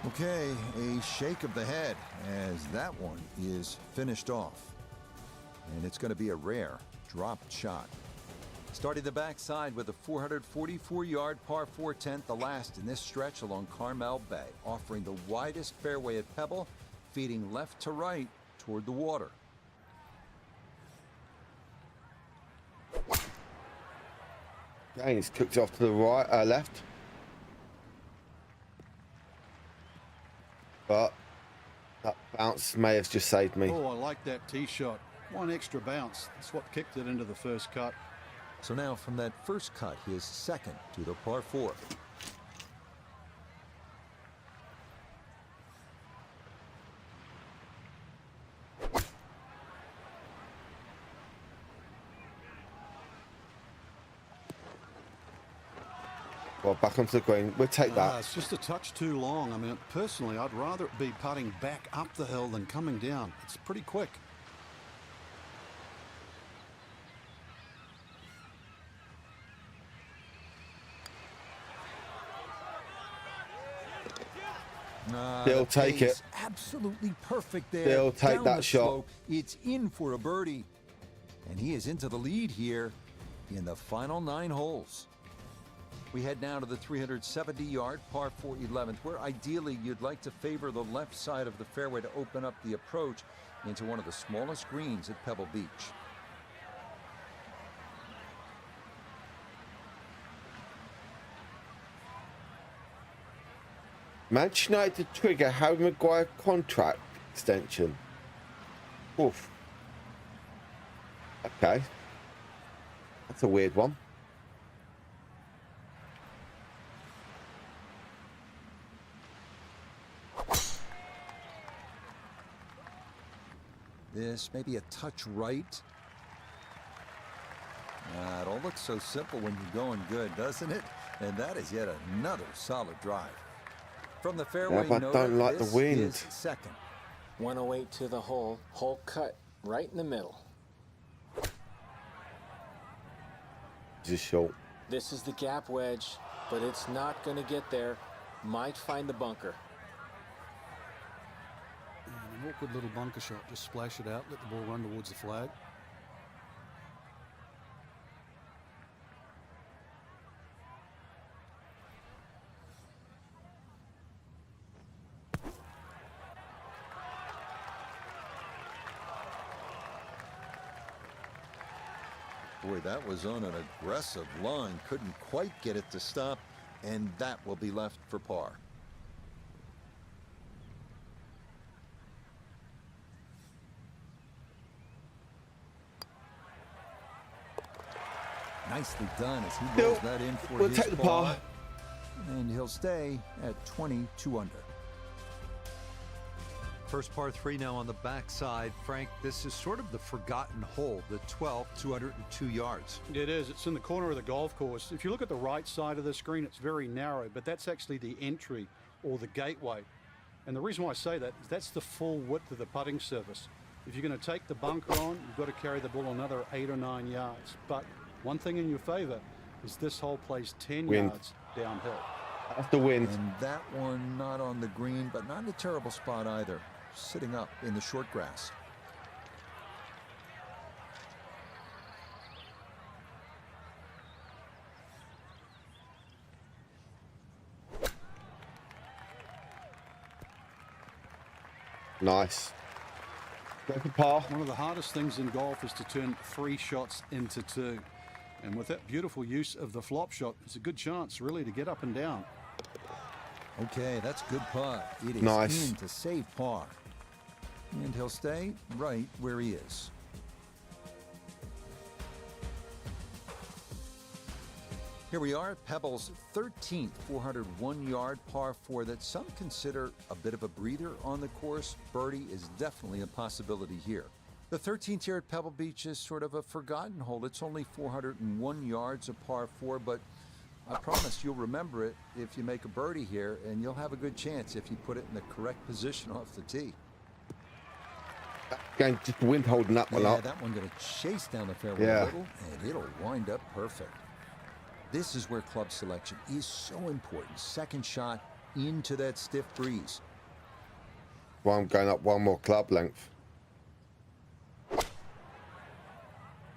Okay, a shake of the head as that one is finished off. And it's going to be a rare dropped shot. Starting the backside with a 444-yard par 4 10th, the last in this stretch along Carmel Bay, offering the widest fairway at Pebble, feeding left to right toward the water. Okay, he's cooked off to the right, left. But that bounce may have just saved me. Oh, I like that tee shot. One extra bounce. That's what kicked it into the first cut. So now from that first cut, his second to the par 4. Well, back onto the green. We'll take that. It's just a touch too long. I mean, personally, I'd rather it be putting back up the hill than coming down. It's pretty quick. They'll take it. Absolutely perfect there. They'll take Down that the shot. slope. It's in for a birdie. And he is into the lead here in the final 9 holes. We head now to the 370-yard par 4 11th, where ideally you'd like to favor the left side of the fairway to open up the approach into one of the smallest greens at Pebble Beach. Manchester United to trigger Harry Maguire contract extension. Oof. Okay. That's a weird one. This may be a touch right. It all looks so simple when you're going good, doesn't it? And that is yet another solid drive. From the fairway, but I don't like the wind. Is second. 108 to the hole. Hole cut right in the middle. Just short. This is the gap wedge, but it's not going to get there. Might find the bunker. An awkward little bunker shot. Just splash it out. Let the ball run towards the flag. Boy, that was on an aggressive line. Couldn't quite get it to stop, and that will be left for par. Nicely done as he rolls that in for We'll his take the par. And he'll stay at 22 under. First par 3 now on the backside. Frank, this is sort of the forgotten hole, the 12th, 202 yards. It is. It's in the corner of the golf course. If you look at the right side of the screen, it's very narrow, but that's actually the entry or the gateway. And the reason why I say that is that's the full width of the putting surface. If you're going to take the bunker on, you've got to carry the ball another 8 or 9 yards. But one thing in your favor is this hole plays 10 yards downhill. That's the wind. And that one not on the green, but not in a terrible spot either. Sitting up in the short grass. Nice. Go for par. One of the hardest things in golf is to turn 3 shots into 2. And with that beautiful use of the flop shot, it's a good chance really to get up and down. Okay, that's good putt. It is Nice. in to save par. And he'll stay right where he is. Here we are at Pebble's 13th 401-yard par 4 that some consider a bit of a breather on the course. Birdie is definitely a possibility here. The 13th here at Pebble Beach is sort of a forgotten hole. It's only 401 yards of par 4, but I promise you'll remember it if you make a birdie here, and you'll have a good chance if you put it in the correct position off the tee. Again, just the wind holding that one Yeah, up. that one going to chase down the fairway Yeah. a little, and it'll wind up perfect. This is where club selection is so important. Second shot into that stiff breeze. Well, I'm going up one more club length. But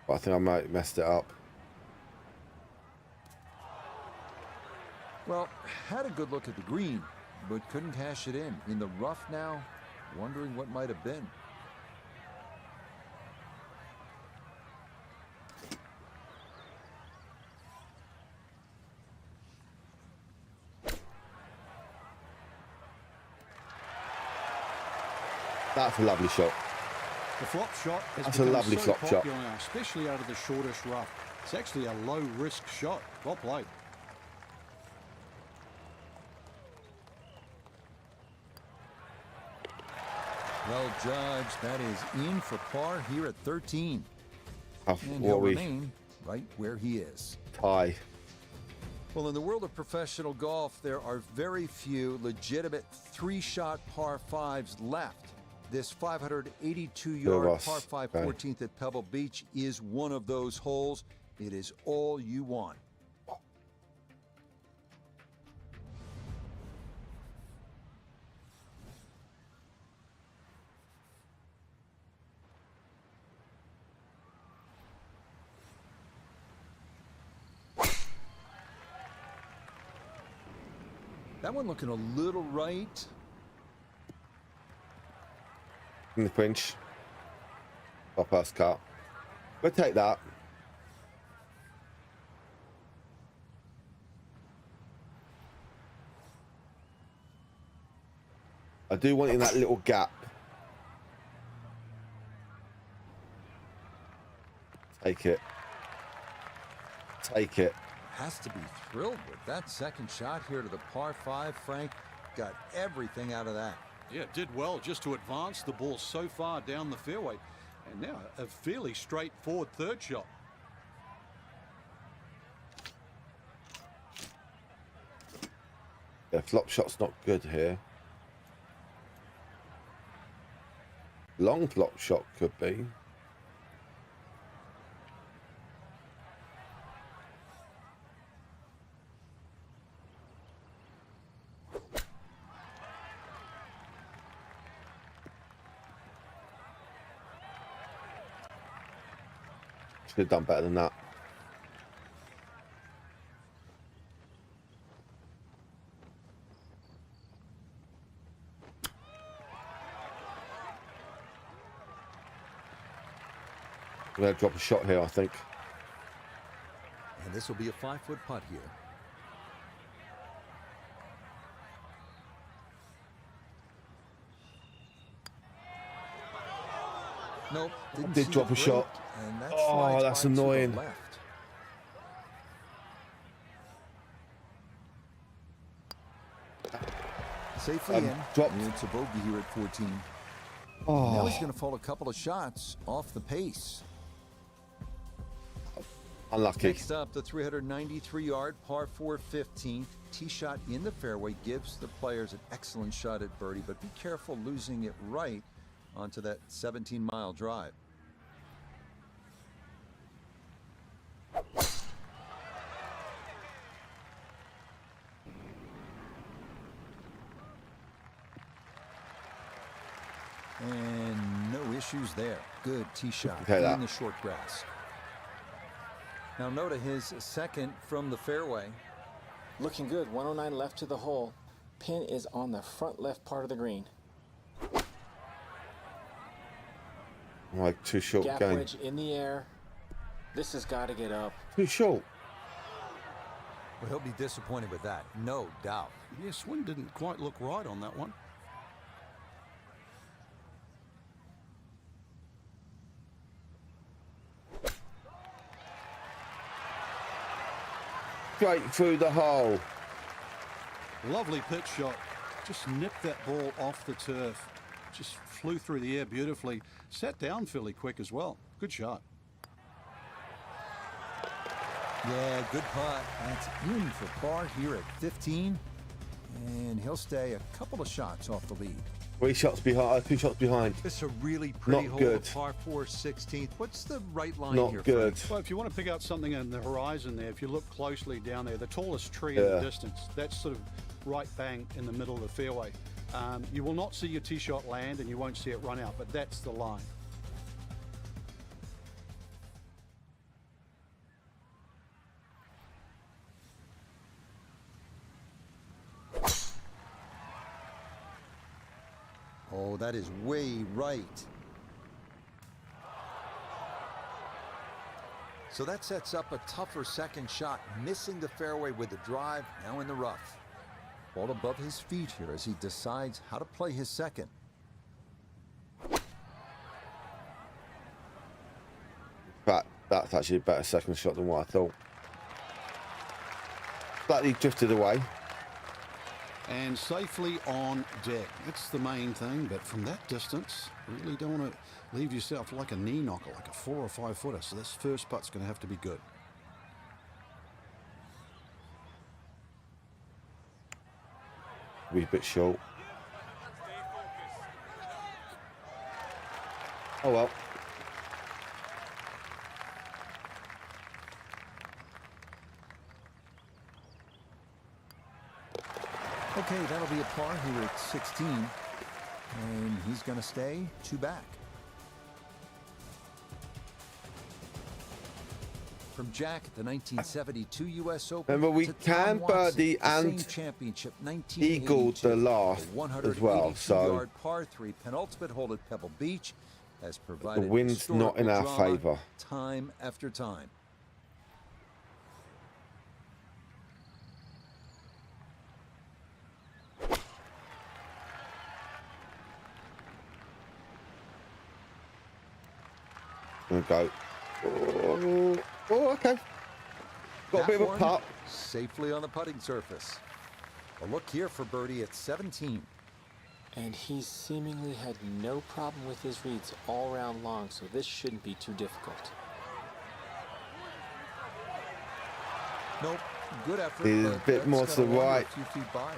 I think I might have messed it up. Well, had a good look at the green, but couldn't cash it in. In the rough now, wondering what might have been. That's a lovely shot. The flop shot has That's a become lovely so flop shot. popular now, especially out of the shortest rough. It's actually a low-risk shot. Well played. Well judged. That is in for par here at 13. Oh, And what he'll we remain right where he is. tie. Well, in the world of professional golf, there are very few legitimate three-shot par fives left. This 582-yard Ross, par 5 okay. 14th at Pebble Beach is one of those holes. It is all you want. That one looking a little right. In the pinch. Top pass cut. We'll take that. I do want it in that little gap. Take it. Take it. Has to be thrilled with that second shot here to the par 5. Frank got everything out of that. Yeah, it did well just to advance the ball so far down the fairway. And now a fairly straightforward third shot. Yeah, flop shot's not good here. Long flop shot could be. Should have done better than that. I'm going to drop a shot here, I think. And this will be a 5-foot putt here. Nope. Did see drop it a shot. break, and that Oh, slides that's by to the annoying. left. Safely in. dropped. And it's a bogey here at 14. Now Oh, he's going to fall a couple of shots off the pace. unlucky. Next up, the 393-yard par 4 15th. Tee shot in the fairway gives the players an excellent shot at birdie, but be careful losing it right onto that 17-mile drive. And no issues there. Good tee shot Okay, in that. the short grass. Now Noda, his second from the fairway. Looking good. 109 left to the hole. Pin is on the front left part of the green. Like too short Gap game. wedge in the air. This has got to get up. Too short. Well, he'll be disappointed with that, no doubt. Yeah, swing didn't quite look right on that one. Straight through the hole. Lovely pitch shot. Just nipped that ball off the turf. Just flew through the air beautifully. Sat down fairly quick as well. Good shot. Yeah, good putt. That's in for par here at 15. And he'll stay a couple of shots off the lead. 3 shots behind. 2 shots behind. This is a really pretty Not hole, good. the par 4 16th. What's the right line Not here, good. Frank? Well, if you want to pick out something in the horizon there, if you look closely down there, the tallest tree in the Yeah. distance, that's sort of right bang in the middle of the fairway. You will not see your tee shot land and you won't see it run out, but that's the line. Oh, that is way right. So that sets up a tougher second shot, missing the fairway with the drive, now in the rough. Ball above his feet here as he decides how to play his second. But that's actually a better second shot than what I thought. Slightly drifted away. And safely on deck. That's the main thing, but from that distance, really don't want to leave yourself like a knee knocker, like a 4 or 5 footer. So this first putt's going to have to be good. Be a bit short. Oh well. Okay, that'll be a par here at 16. And he's going to stay 2 back. From Jack at the 1972 U.S. Open. Remember, we to can Tom Watson, birdie the same and championship, eagle the 1982, last as well, so 182-yard par 3 penultimate hole at Pebble Beach has provided the wind's not in our historical drama favor. time after time. Gonna go. Oh, okay. Got a bit of a putt. Safely on the putting surface. A look here for birdie at 17. And he seemingly had no problem with his reads all round long, so this shouldn't be too difficult. Nope, good effort. He's a but bit that's more to the gonna wander right. A few feet by.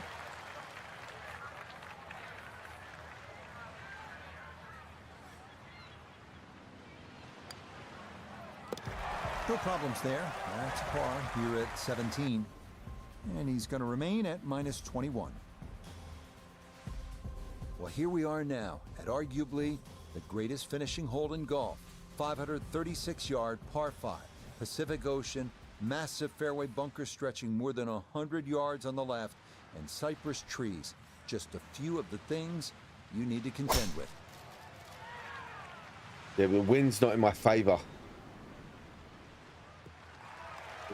No problems there. That's par here at 17. And he's going to remain at minus 21. Well, here we are now at arguably the greatest finishing hole in golf. 536-yard par 5. Pacific Ocean, massive fairway bunker stretching more than 100 yards on the left, and cypress trees. Just a few of the things you need to contend with. Yeah, but the wind's not in my favor.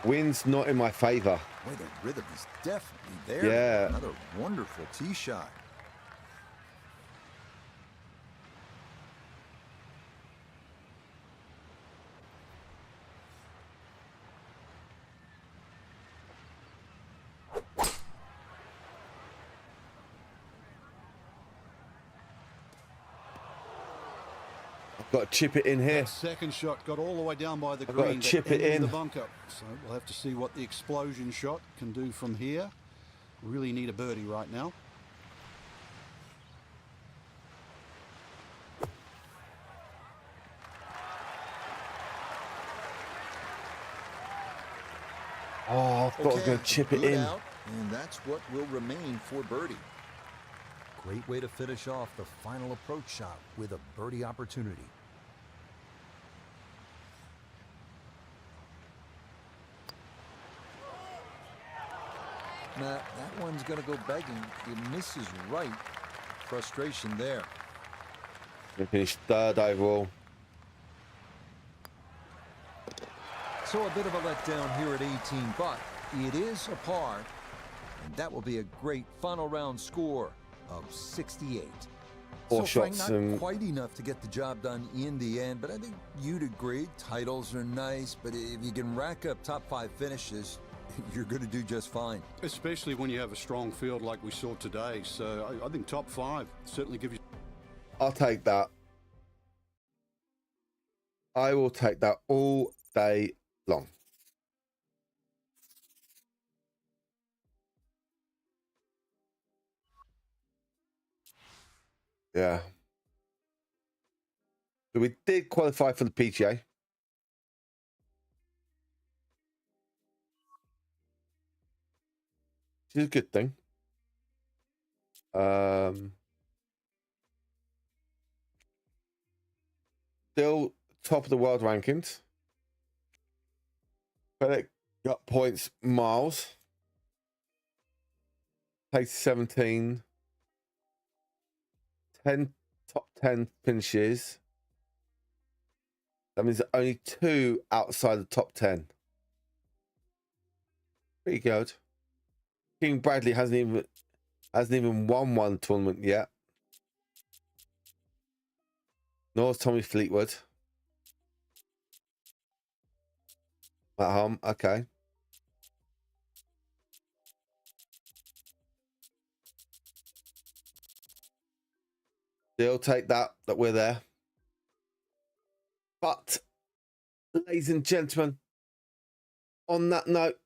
The wind's not in my favor. Boy, the rhythm is definitely there. Yeah. Another wonderful tee shot. Got to chip it in here. That second shot got all the way down by the I've got to green. chip but it ended in. the bunker. So we'll have to see what the explosion shot can do from here. Really need a birdie right now. Oh, I thought I was going to chip it good in. out, and that's what will remain for birdie. Great way to finish off the final approach shot with a birdie opportunity. Now, that one's going to go begging. It misses right. Frustration there. We finished third overall. So a bit of a letdown here at 18, but it is a par, and that will be a great final round score of 68. Four so Frank, shots not and quite enough to get the job done in the end, but I think you'd agree titles are nice, but if you can rack up top 5 finishes, you're going to do just fine. Especially when you have a strong field like we saw today. So I think top 5 certainly give you. I'll take that. I will take that all day long. Yeah. So we did qualify for the PGA. Which is a good thing. Still top of the world rankings. Bennett got points miles. Takes 17. 10 top 10 finishes. That means only 2 outside the top 10. Pretty good. King Bradley hasn't even won one tournament yet. Nor has Tommy Fleetwood. At home, okay. They'll take that we're there. But, ladies and gentlemen, on that note,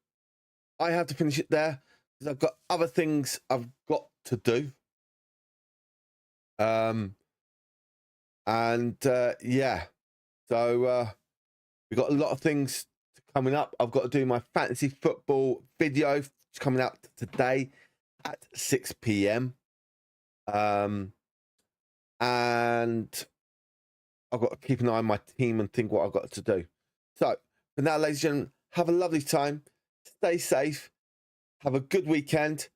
I have to finish it there because I've got other things I've got to do. Yeah, so we've got a lot of things coming up. I've got to do my fantasy football video coming out today at 6 p.m. And I've got to keep an eye on my team and think what I've got to do. So, for now, ladies and gentlemen, have a lovely time. Stay safe. Have a good weekend.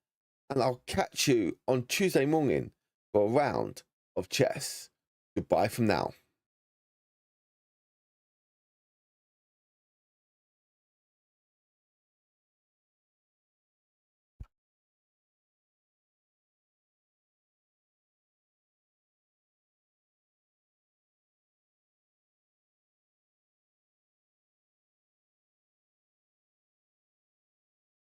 And I'll catch you on Tuesday morning for a round of chess. Goodbye from now.